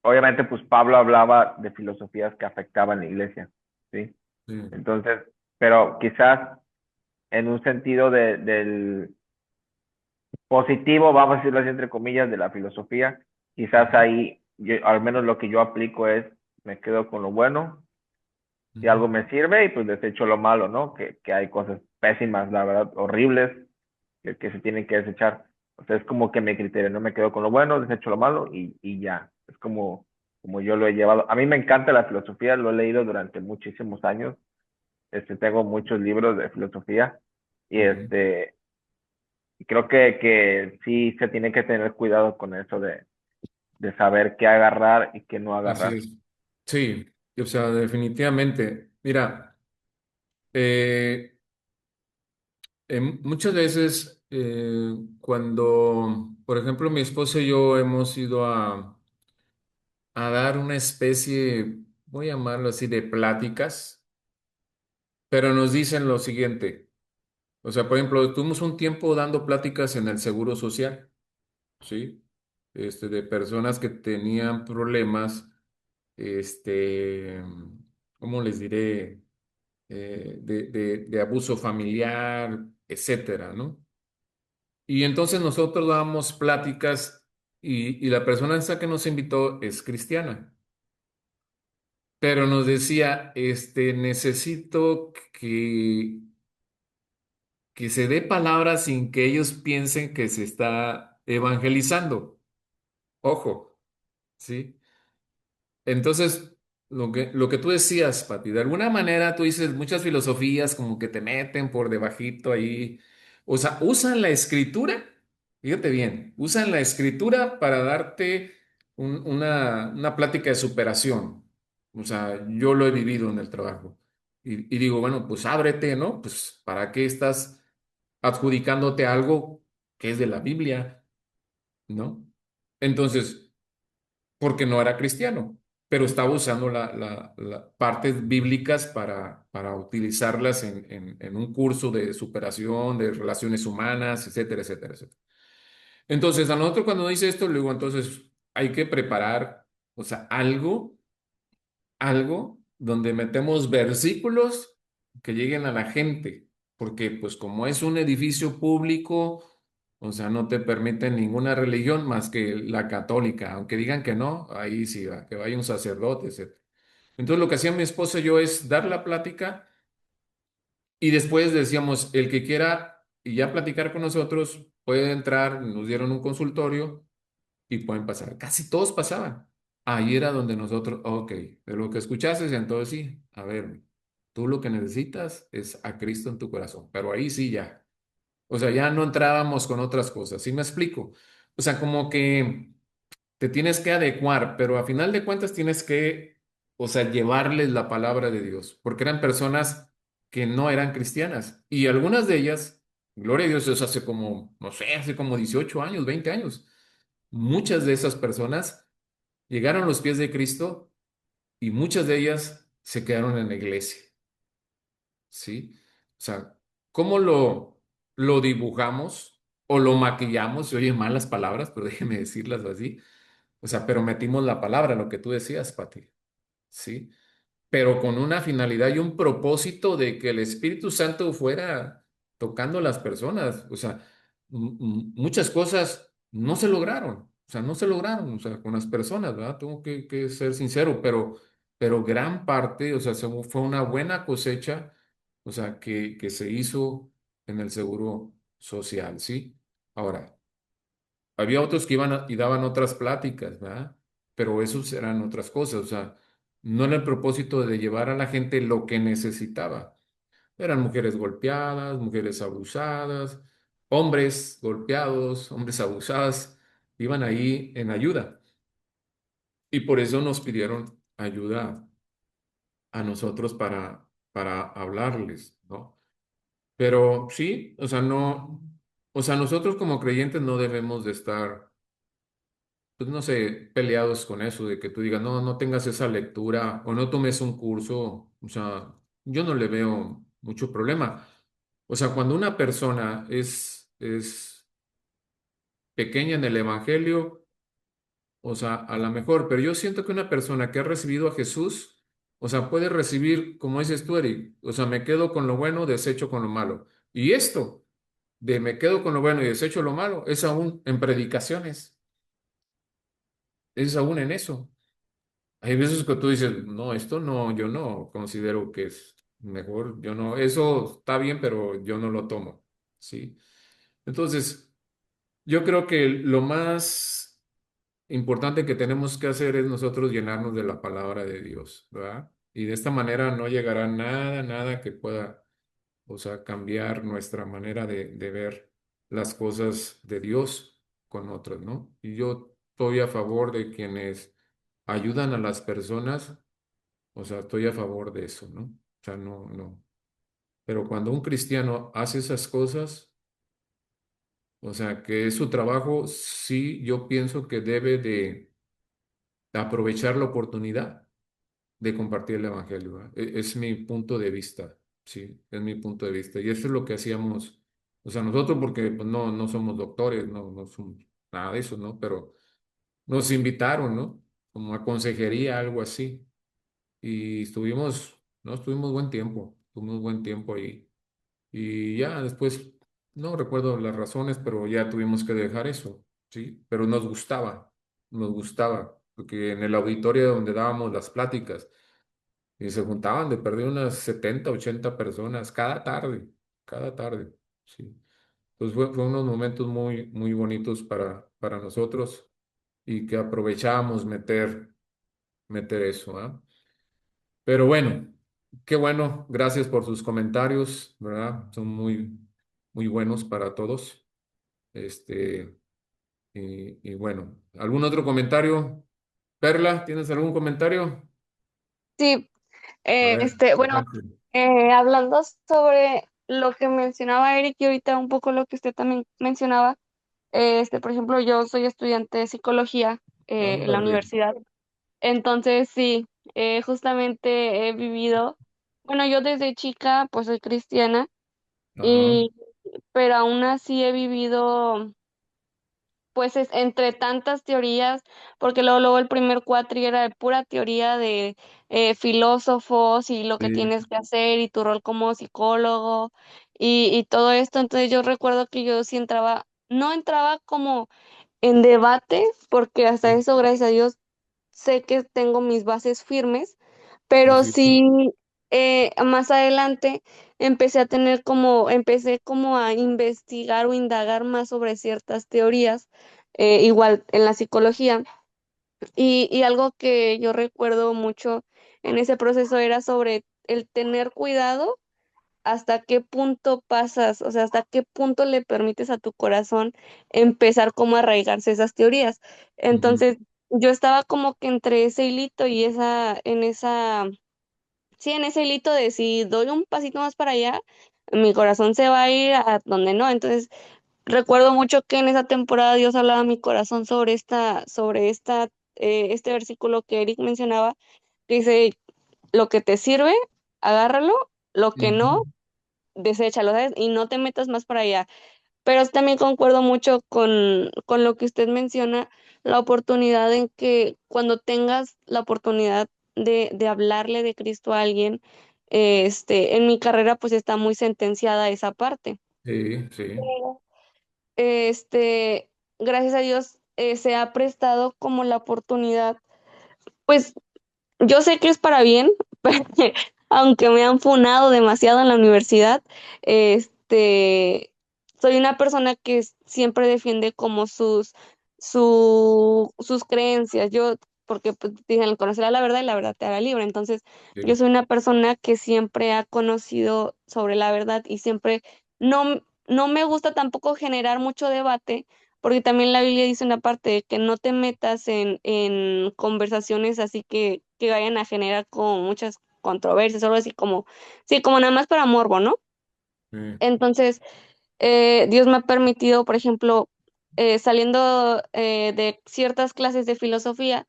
obviamente, pues Pablo hablaba de filosofías que afectaban la iglesia, ¿sí? Sí. Entonces, pero quizás en un sentido del positivo, vamos a decirlo así entre comillas, de la filosofía, quizás Ujú. ahí, al menos lo que yo aplico es, me quedo con lo bueno, si Ujú. algo me sirve y pues desecho lo malo, ¿no? Que hay cosas pésimas, la verdad, horribles, que se tienen que desechar. O sea, es como que mi criterio, no me quedo con lo bueno, desecho lo malo y ya. Es como yo lo he llevado. A mí me encanta la filosofía, lo he leído durante muchísimos años. Tengo muchos libros de filosofía y Ujú. creo que sí se tiene que tener cuidado con eso de saber qué agarrar y qué no Así agarrar. es. Sí, o sea, definitivamente. Mira, eh, muchas veces cuando, por ejemplo, mi esposa y yo hemos ido a dar una especie, voy a llamarlo así, de pláticas, pero nos dicen lo siguiente. O sea, por ejemplo, tuvimos un tiempo dando pláticas en el Seguro Social, ¿sí? De personas que tenían problemas, este, ¿cómo les diré? De abuso familiar, etcétera, ¿no? Y entonces nosotros dábamos pláticas y la persona esa que nos invitó es cristiana, pero nos decía, necesito que se dé palabras sin que ellos piensen que se está evangelizando. Ojo, ¿sí? Entonces, lo que tú decías, Pati, de alguna manera tú dices muchas filosofías como que te meten por debajito ahí. O sea, usan la escritura, fíjate bien, usan la escritura para darte una plática de superación. O sea, yo lo he vivido en el trabajo. Y digo, bueno, pues ábrete, ¿no? Pues ¿para qué estás adjudicándote algo que es de la Biblia, ¿no? Entonces, porque no era cristiano, pero estaba usando las partes bíblicas para utilizarlas en un curso de superación, de relaciones humanas, etcétera, etcétera, etcétera. Entonces, a nosotros cuando dice esto, le digo, entonces hay que preparar, o sea, algo donde metemos versículos que lleguen a la gente, porque pues como es un edificio público, o sea, no te permiten ninguna religión más que la católica, aunque digan que no, ahí sí va, que vaya un sacerdote, etc. Entonces lo que hacía mi esposa y yo es dar la plática y después decíamos, el que quiera y ya platicar con nosotros puede entrar, nos dieron un consultorio y pueden pasar. Casi todos pasaban. Ahí era donde nosotros, ok, de lo que escuchaste, entonces sí, a ver, tú lo que necesitas es a Cristo en tu corazón, pero ahí sí ya. O sea, ya no entrábamos con otras cosas, ¿sí me explico? O sea, como que te tienes que adecuar, pero a final de cuentas tienes que, o sea, llevarles la palabra de Dios, porque eran personas que no eran cristianas y algunas de ellas, gloria a Dios, eso hace como, no sé, hace como 18 años, 20 años. Muchas de esas personas llegaron a los pies de Cristo y muchas de ellas se quedaron en la iglesia, ¿sí? O sea, ¿cómo lo dibujamos? o lo maquillamos, se oyen mal las palabras, pero déjeme decirlas así. O sea, pero metimos la palabra, lo que tú decías, Pati, ¿sí? Pero con una finalidad y un propósito de que el Espíritu Santo fuera tocando a las personas. O sea, muchas cosas no se lograron, o sea, no se lograron, o sea, con las personas, ¿verdad? Tengo que ser sincero, pero gran parte, o sea, fue una buena cosecha, o sea, que se hizo en el seguro social, ¿sí? Ahora, había otros que iban y daban otras pláticas, ¿verdad? Pero esos eran otras cosas, o sea, no era el propósito de llevar a la gente lo que necesitaba. Eran mujeres golpeadas, mujeres abusadas, hombres golpeados, hombres abusadas, iban ahí en ayuda. Y por eso nos pidieron ayuda a nosotros para hablarles, ¿no? Pero sí, o sea, no, o sea, nosotros como creyentes no debemos de estar, pues no sé, peleados con eso, de que tú digas, no, no tengas esa lectura o no tomes un curso, o sea, yo no le veo mucho problema. O sea, cuando una persona es pequeña en el Evangelio, o sea, a lo mejor, pero yo siento que una persona que ha recibido a Jesús, o sea, puede recibir, como dices tú, Eric, o sea, me quedo con lo bueno, desecho con lo malo. Y esto de me quedo con lo bueno y desecho lo malo, es aún en predicaciones, es aún en eso. Hay veces que tú dices, no, esto no, yo no considero que es mejor, yo no, eso está bien, pero yo no lo tomo, ¿sí? Entonces, yo creo que lo más importante que tenemos que hacer es nosotros llenarnos de la palabra de Dios, ¿verdad? Y de esta manera no llegará nada, nada que pueda, o sea, cambiar nuestra manera de ver las cosas de Dios con otras, ¿no? Y yo estoy a favor de quienes ayudan a las personas, o sea, estoy a favor de eso, ¿no? O sea, no, no. Pero cuando un cristiano hace esas cosas, o sea, que es su trabajo, sí, yo pienso que debe de aprovechar la oportunidad de compartir el evangelio, ¿verdad? Es mi punto de vista, sí, es mi punto de vista. Y eso es lo que hacíamos, o sea, nosotros porque pues, no, no somos doctores, no, no somos nada de eso, ¿no? Pero nos invitaron, ¿no? Como a consejería, algo así. Y estuvimos, no, estuvimos buen tiempo ahí. Y ya después, no recuerdo las razones, pero ya tuvimos que dejar eso, ¿sí? Pero nos gustaba, porque en el auditorio donde dábamos las pláticas, y se juntaban de perder unas 70 80 personas cada tarde, ¿sí? Pues fue unos momentos muy, muy bonitos para nosotros y que aprovechábamos meter eso, ¿ah? Pero bueno, qué bueno, gracias por sus comentarios, ¿verdad? Son muy, muy buenos para todos. Este, y bueno, ¿algún otro comentario? Perla, ¿tienes algún comentario? Sí, A ver, bueno, adelante. hablando sobre lo que mencionaba Eric y ahorita un poco lo que usted también mencionaba, por ejemplo, yo soy estudiante de psicología en la Ándale. universidad, entonces sí, justamente he vivido, bueno, yo desde chica pues soy cristiana Ajá. y pero aún así he vivido pues es entre tantas teorías, porque luego el primer cuatri era de pura teoría de filósofos y lo que Sí. tienes que hacer y tu rol como psicólogo y todo esto. Entonces yo recuerdo que yo sí entraba, no entraba como en debate, porque hasta Sí, eso, gracias a Dios, sé que tengo mis bases firmes, sí, pero sí, sí. sí más adelante empecé como a investigar o indagar más sobre ciertas teorías, igual en la psicología, y algo que yo recuerdo mucho en ese proceso era sobre el tener cuidado hasta qué punto pasas, o sea, hasta qué punto le permites a tu corazón empezar como a arraigarse esas teorías. Ujú, Entonces, yo estaba como que entre ese hilito y sí, en ese hilito de si doy un pasito más para allá, mi corazón se va a ir a donde no. Entonces, recuerdo mucho que en esa temporada Dios hablaba a mi corazón este versículo que Eric mencionaba, que dice, lo que te sirve, agárralo, lo que no, ujú, deséchalo, ¿sabes? Y no te metas más para allá. Pero también concuerdo mucho con lo que usted menciona, la oportunidad en que cuando tengas la oportunidad de hablarle de Cristo a alguien, en mi carrera, pues, está muy sentenciada esa parte. Sí, sí, Pero, gracias a Dios, se ha prestado como la oportunidad, pues, yo sé que es para bien, aunque me han funado demasiado en la universidad, este, soy una persona que siempre defiende como sus creencias. Yo, porque pues, dicen, conocerá la verdad y la verdad te hará libre. Entonces, yo sí, soy una persona que siempre ha conocido sobre la verdad y siempre no me gusta tampoco generar mucho debate, porque también la Biblia dice una parte de que no te metas en conversaciones así que vayan a generar como muchas controversias, o algo así como, sí, como nada más para morbo, ¿no? sí. Entonces, Dios me ha permitido, por ejemplo, saliendo de ciertas clases de filosofía,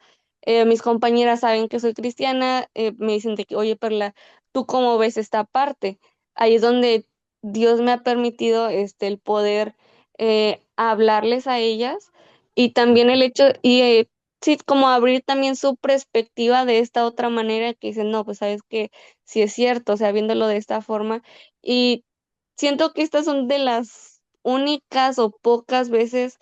mis compañeras saben que soy cristiana, me dicen de que, oye, Perla, ¿tú cómo ves esta parte? Ahí es donde Dios me ha permitido el poder hablarles a ellas y también el hecho, sí, como abrir también su perspectiva de esta otra manera que dicen, no, pues sabes que sí es cierto, o sea, viéndolo de esta forma. Y siento que estas son de las únicas o pocas veces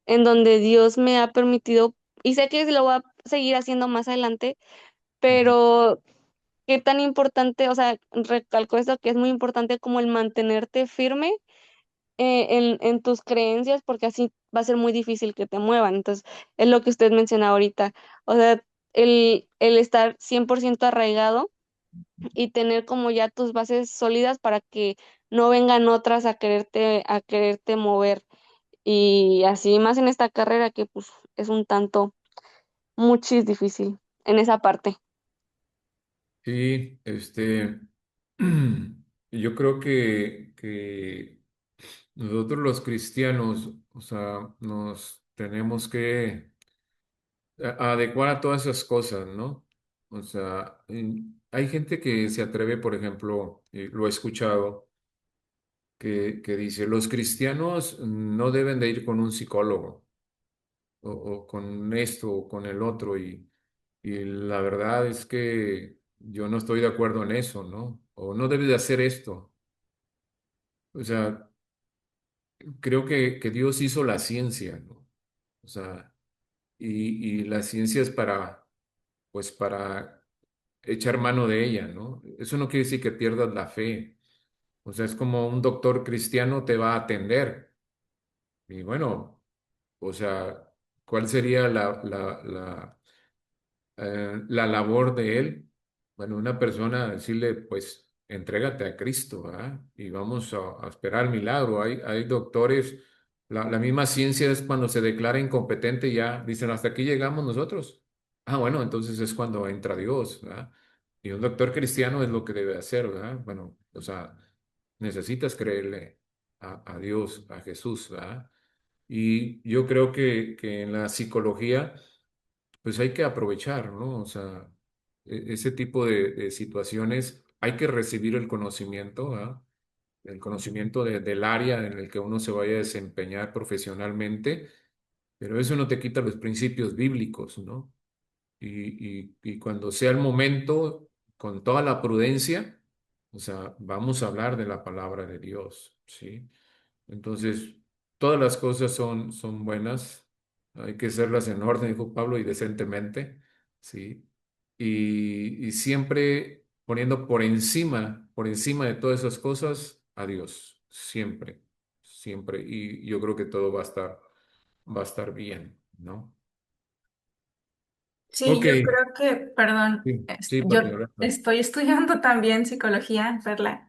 en donde Dios me ha permitido, y sé que lo va a seguir haciendo más adelante, Ujú. pero qué tan importante, o sea, recalco esto, que es muy importante como el mantenerte firme en tus creencias, porque así va a ser muy difícil que te muevan. Entonces, es lo que usted menciona ahorita, o sea, el estar 100% arraigado y tener como ya tus bases sólidas para que no vengan otras a quererte mover. Y así más en esta carrera que pues es un tanto muchis difícil en esa parte. Sí, yo creo que nosotros los cristianos, o sea, nos tenemos que adecuar a todas esas cosas, ¿no? O sea, hay gente que se atreve, por ejemplo, y lo he escuchado, que dice, los cristianos no deben de ir con un psicólogo o con esto o con el otro y la verdad es que yo no estoy de acuerdo en eso, ¿no? O no debes de hacer esto. O sea, creo que Dios hizo la ciencia, ¿no? O sea, y la ciencia es para, pues para echar mano de ella, ¿no? Eso no quiere decir que pierdas la fe. O sea, es como un doctor cristiano te va a atender. Y bueno, o sea, ¿cuál sería la labor de él? Bueno, una persona decirle, pues, entrégate a Cristo, ¿verdad? Y vamos a esperar el milagro. Hay doctores, la misma ciencia es cuando se declara incompetente y ya dicen, hasta aquí llegamos nosotros. Ah, bueno, entonces es cuando entra Dios, ¿verdad? Y un doctor cristiano es lo que debe hacer, ¿verdad? Bueno, o sea, necesitas creerle a Dios, a Jesús, ¿verdad? Y yo creo que en la psicología pues hay que aprovechar, ¿no? O sea, ese tipo de situaciones hay que recibir el conocimiento, ¿ah? El conocimiento del área en el que uno se vaya a desempeñar profesionalmente, pero eso no te quita los principios bíblicos, ¿no? Y cuando sea el momento, con toda la prudencia, o sea, vamos a hablar de la palabra de Dios, ¿sí? Entonces, todas las cosas son buenas, hay que hacerlas en orden, dijo Pablo, y decentemente, ¿sí? Y siempre poniendo por encima de todas esas cosas, a Dios, siempre, siempre. Y yo creo que todo va a estar bien, ¿no? Sí, Ok, yo creo que, perdón, sí, sí, yo Pati, ahora. estoy estudiando también psicología, Perla.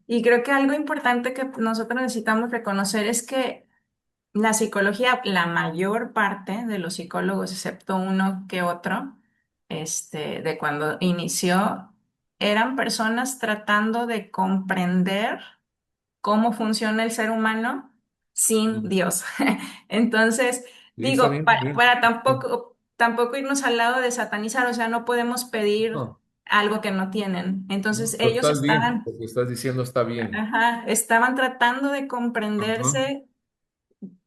Y creo que algo importante que nosotros necesitamos reconocer es que la psicología, la mayor parte de los psicólogos, excepto uno que otro, de cuando inició, eran personas tratando de comprender cómo funciona el ser humano sin Mm, Dios. Entonces, sí, está digo, bien, para bien. tampoco irnos al lado de satanizar, o sea, no podemos pedir No. algo que no tienen. Entonces Lo ellos estás bien, estaban, lo que estás diciendo está bien. ajá, estaban tratando de Ajá. comprenderse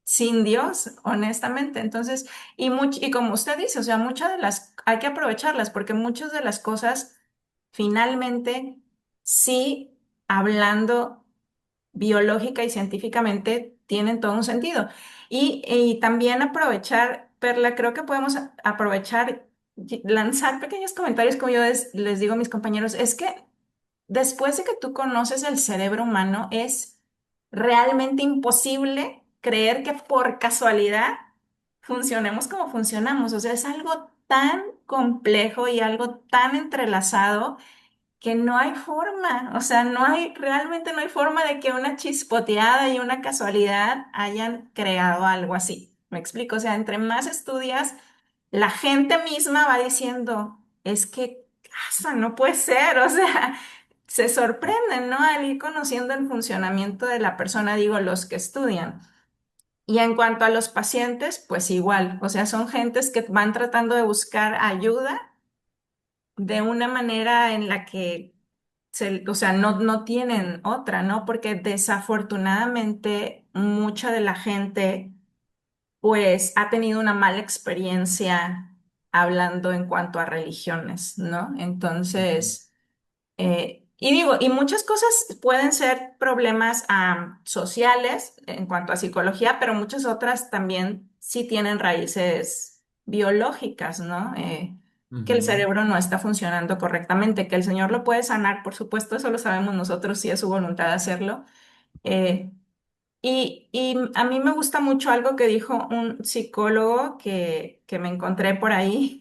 sin Dios, honestamente. Entonces, y como usted dice, o sea, muchas de las, hay que aprovecharlas porque muchas de las cosas, finalmente, sí, hablando biológica y científicamente, tienen todo un sentido. Y también aprovechar, Perla, creo que podemos aprovechar, lanzar pequeños comentarios, como yo les digo a mis compañeros, es que después de que tú conoces el cerebro humano, es realmente imposible creer que por casualidad funcionemos como funcionamos. O sea, es algo tan complejo y algo tan entrelazado que no hay forma, o sea, realmente no hay forma de que una chispoteada y una casualidad hayan creado algo así. ¿Me explico? O sea, entre más estudias, la gente misma va diciendo, es que, casa, no puede ser, o sea, se sorprenden, ¿no? Al ir conociendo el funcionamiento de la persona, digo, los que estudian. Y en cuanto a los pacientes, pues igual, o sea, son gentes que van tratando de buscar ayuda de una manera en la que o sea, no tienen otra, ¿no? Porque desafortunadamente mucha de la gente pues ha tenido una mala experiencia hablando en cuanto a religiones, ¿no? Entonces, y digo, y muchas cosas pueden ser problemas sociales en cuanto a psicología, pero muchas otras también sí tienen raíces biológicas, ¿no? Que el Ujú. cerebro no está funcionando correctamente, que el Señor lo puede sanar, por supuesto, eso lo sabemos nosotros si es su voluntad de hacerlo. Eh, y a mí me gusta mucho algo que dijo un psicólogo que me encontré por ahí,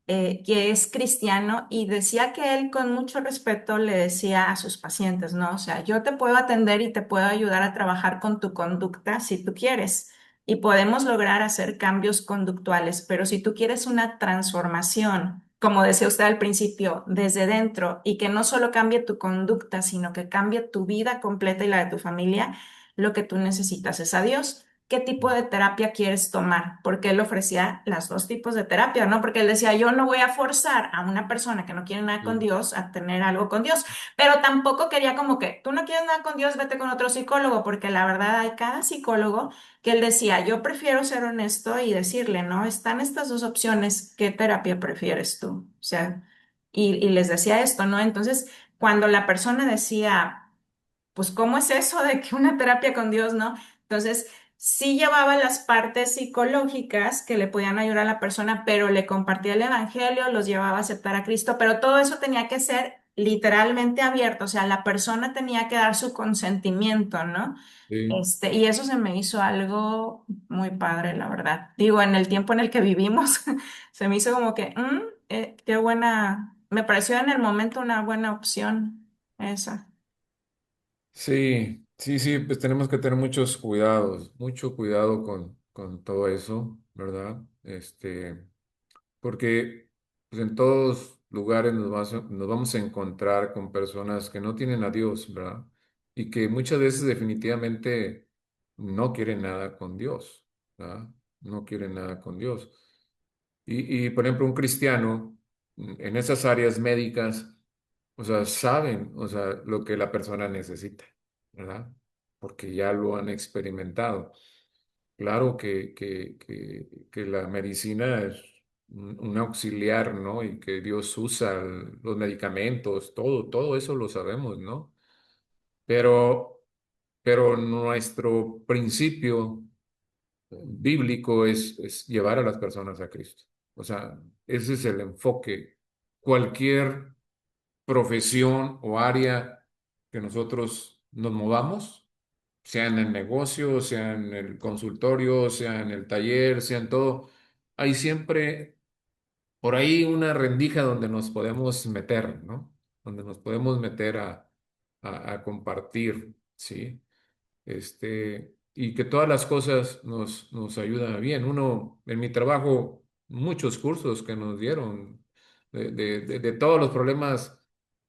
que es cristiano, y decía que él con mucho respeto le decía a sus pacientes, ¿no? O sea, yo te puedo atender y te puedo ayudar a trabajar con tu conducta si tú quieres, y podemos lograr hacer cambios conductuales, pero si tú quieres una transformación, como decía usted al principio, desde dentro, y que no solo cambie tu conducta, sino que cambie tu vida completa y la de tu familia, lo que tú necesitas es a Dios. ¿Qué tipo de terapia quieres tomar? Porque él ofrecía las dos tipos de terapia, ¿no? Porque él decía, yo no voy a forzar a una persona que no quiere nada con Sí, Dios a tener algo con Dios, pero tampoco quería como que tú no quieres nada con Dios, vete con otro psicólogo, porque la verdad hay cada psicólogo que él decía, yo prefiero ser honesto y decirle, ¿no? Están estas dos opciones, ¿qué terapia prefieres tú? O sea, y les decía esto, ¿no? Entonces, cuando la persona decía pues, ¿cómo es eso de que una terapia con Dios, no? Entonces, sí llevaba las partes psicológicas que le podían ayudar a la persona, pero le compartía el evangelio, los llevaba a aceptar a Cristo, pero todo eso tenía que ser literalmente abierto, o sea, la persona tenía que dar su consentimiento, ¿no? sí. Y eso se me hizo algo muy padre, la verdad. Digo, en el tiempo en el que vivimos, se me hizo como que, qué buena, me pareció en el momento una buena opción esa. Sí, sí, sí, pues tenemos que tener muchos cuidados, mucho cuidado con todo eso, ¿verdad? Porque pues, en todos lugares nos vamos a encontrar con personas que no tienen a Dios, ¿verdad? Y que muchas veces definitivamente no quieren nada con Dios, ¿verdad? No quieren nada con Dios. Por ejemplo, un cristiano en esas áreas médicas, o sea, saben, o sea, lo que la persona necesita, ¿verdad? Porque ya lo han experimentado. Claro que la medicina es un auxiliar, ¿no? Y que Dios usa los medicamentos, todo eso lo sabemos, ¿no? Pero, pero nuestro principio bíblico es llevar a las personas a Cristo. O sea, ese es el enfoque. Cualquier profesión o área que nosotros nos movamos, sea en el negocio, sea en el consultorio, sea en el taller, sea en todo, hay siempre por ahí una rendija donde nos podemos meter, ¿no? Donde nos podemos meter a compartir, ¿sí? Y que todas las cosas nos ayudan bien. Uno, en mi trabajo, muchos cursos que nos dieron de todos los problemas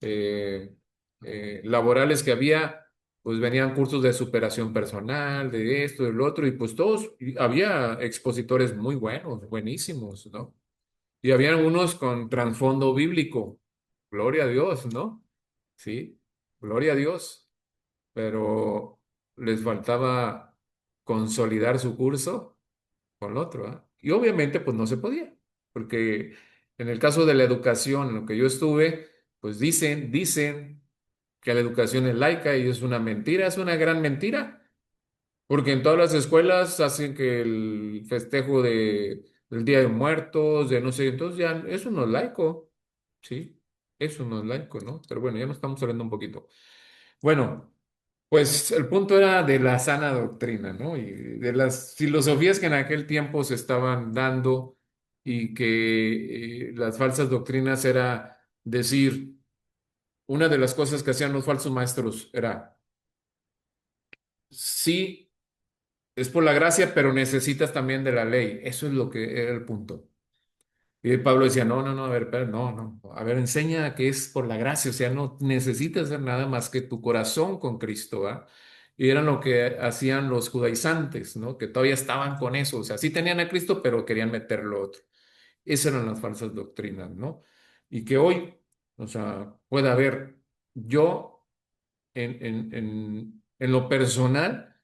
eh, laborales que había, pues venían cursos de superación personal, de esto, del otro, y pues todos, y había expositores muy buenos, buenísimos, ¿no? Y había unos con trasfondo bíblico. gloria a Dios, ¿no? Sí, gloria a Dios, pero les faltaba consolidar su curso con lo otro, ¿ah? Y obviamente pues no se podía, porque en el caso de la educación en lo que yo estuve, pues dicen que la educación es laica y es una mentira, es una gran mentira, porque en todas las escuelas hacen que el festejo del Día de Muertos, de no sé, entonces ya eso no es laico, ¿sí? Eso no es laico, ¿no? Pero bueno, ya nos estamos hablando un poquito. Bueno. Pues el punto era de la sana doctrina, ¿no? Y de las filosofías que en aquel tiempo se estaban dando y que las falsas doctrinas era decir, una de las cosas que hacían los falsos maestros era, sí, es por la gracia, pero necesitas también de la ley. Eso es lo que era el punto. Y Pablo decía, no, no, no, a ver, pero no, no, a ver, enseña que es por la gracia, o sea, no necesitas hacer nada más que tu corazón con Cristo, ¿va? Y eran lo que hacían los judaizantes, ¿no? Que todavía estaban con eso, o sea, sí tenían a Cristo, pero querían meter lo otro. Esas eran las falsas doctrinas, ¿no? Y que hoy, o sea, puede haber, yo en lo personal,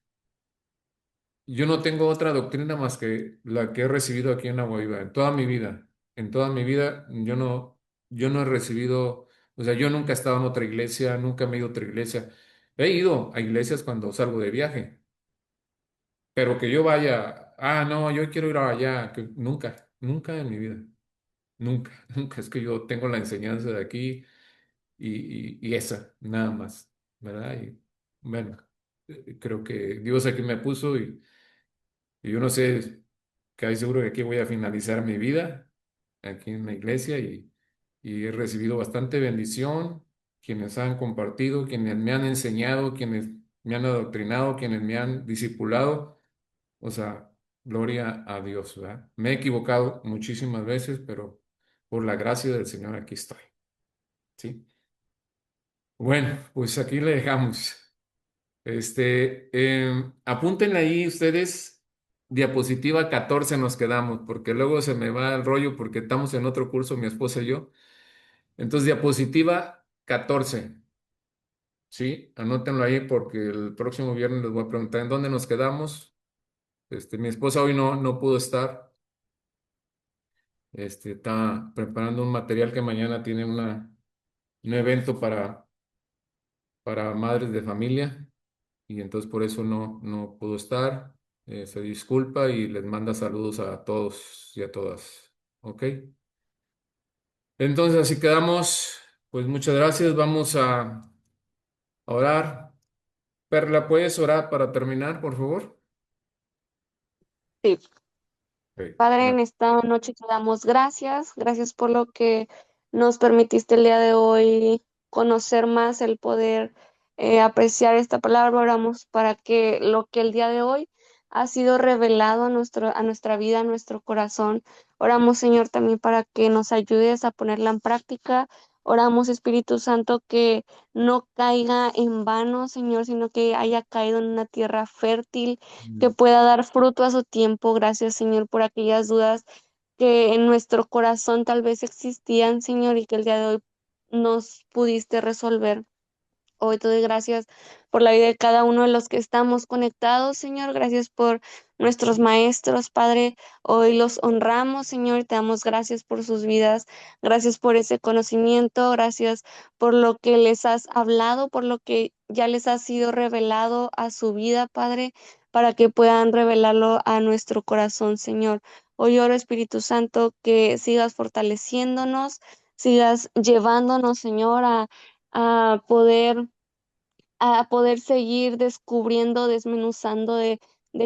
yo no tengo otra doctrina más que la que he recibido aquí en Agua Viva, en toda mi vida. En toda mi vida yo no he recibido, o sea, yo nunca he estado en otra iglesia, nunca me he ido a otra iglesia. He ido a iglesias cuando salgo de viaje, pero que yo vaya, no, yo quiero ir allá, que nunca, nunca en mi vida, nunca, nunca. Es que yo tengo la enseñanza de aquí y esa, nada más, ¿verdad? Y bueno, creo que Dios aquí me puso y yo no sé. Casi seguro que aquí voy a finalizar mi vida, aquí en la iglesia, y he recibido bastante bendición, quienes han compartido, quienes me han enseñado, quienes me han adoctrinado, quienes me han discipulado. O sea, gloria a Dios, ¿verdad? Me he equivocado muchísimas veces, pero por la gracia del Señor aquí estoy, ¿sí? Bueno, pues aquí le dejamos. Apúntenle ahí ustedes, diapositiva 14 nos quedamos, porque luego se me va el rollo porque estamos en otro curso, mi esposa y yo. Entonces, diapositiva 14, ¿sí? Anótenlo ahí porque el próximo viernes les voy a preguntar en dónde nos quedamos. Mi esposa hoy no pudo estar. Está preparando un material que mañana tiene un evento para madres de familia. Y entonces por eso no pudo estar. Se disculpa y les manda saludos a todos y a todas. ¿Ok? Entonces así quedamos. Pues muchas gracias. Vamos a orar. Perla, ¿puedes orar para terminar, por favor? Sí. Ok, Padre, en gracias. esta noche te damos gracias, gracias por lo que nos permitiste el día de hoy conocer más, el poder apreciar esta palabra. Oramos para que lo que el día de hoy ha sido revelado a nuestra vida, a nuestro corazón. Oramos, Señor, también para que nos ayudes a ponerla en práctica. Oramos, Espíritu Santo, que no caiga en vano, Señor, sino que haya caído en una tierra fértil que pueda dar fruto a su tiempo. Gracias, Señor, por aquellas dudas que en nuestro corazón tal vez existían, Señor, y que el día de hoy nos pudiste resolver. Hoy te doy gracias por la vida de cada uno de los que estamos conectados, Señor. Gracias por nuestros maestros, Padre. Hoy los honramos, Señor, y te damos gracias por sus vidas. Gracias por ese conocimiento. Gracias por lo que les has hablado, por lo que ya les ha sido revelado a su vida, Padre, para que puedan revelarlo a nuestro corazón, Señor. Hoy oro, Espíritu Santo, que sigas fortaleciéndonos, sigas llevándonos, Señor, a poder seguir descubriendo, desmenuzando de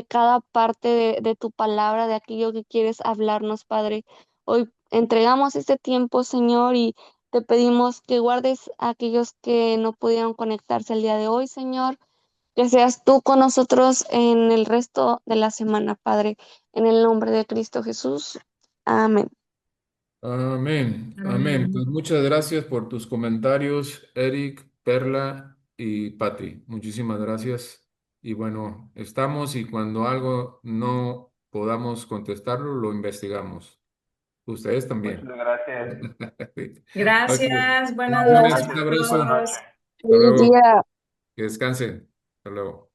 cada parte de tu palabra, de aquello que quieres hablarnos, Padre. Hoy entregamos este tiempo, Señor, y te pedimos que guardes a aquellos que no pudieron conectarse el día de hoy, Señor. Que seas tú con nosotros en el resto de la semana, Padre, en el nombre de Cristo Jesús. Amén. Amén, amén. Amén. Pues muchas gracias por tus comentarios, Eric, Perla y Patti. Muchísimas gracias. Y bueno, estamos y cuando algo no podamos contestarlo, lo investigamos. Ustedes Muchas también. gracias. Gracias, buenas Bendiciones, noches un Gracias. a Buenas abrazo. todos. noches. Hasta Feliz luego. día. Que descansen. Hasta luego.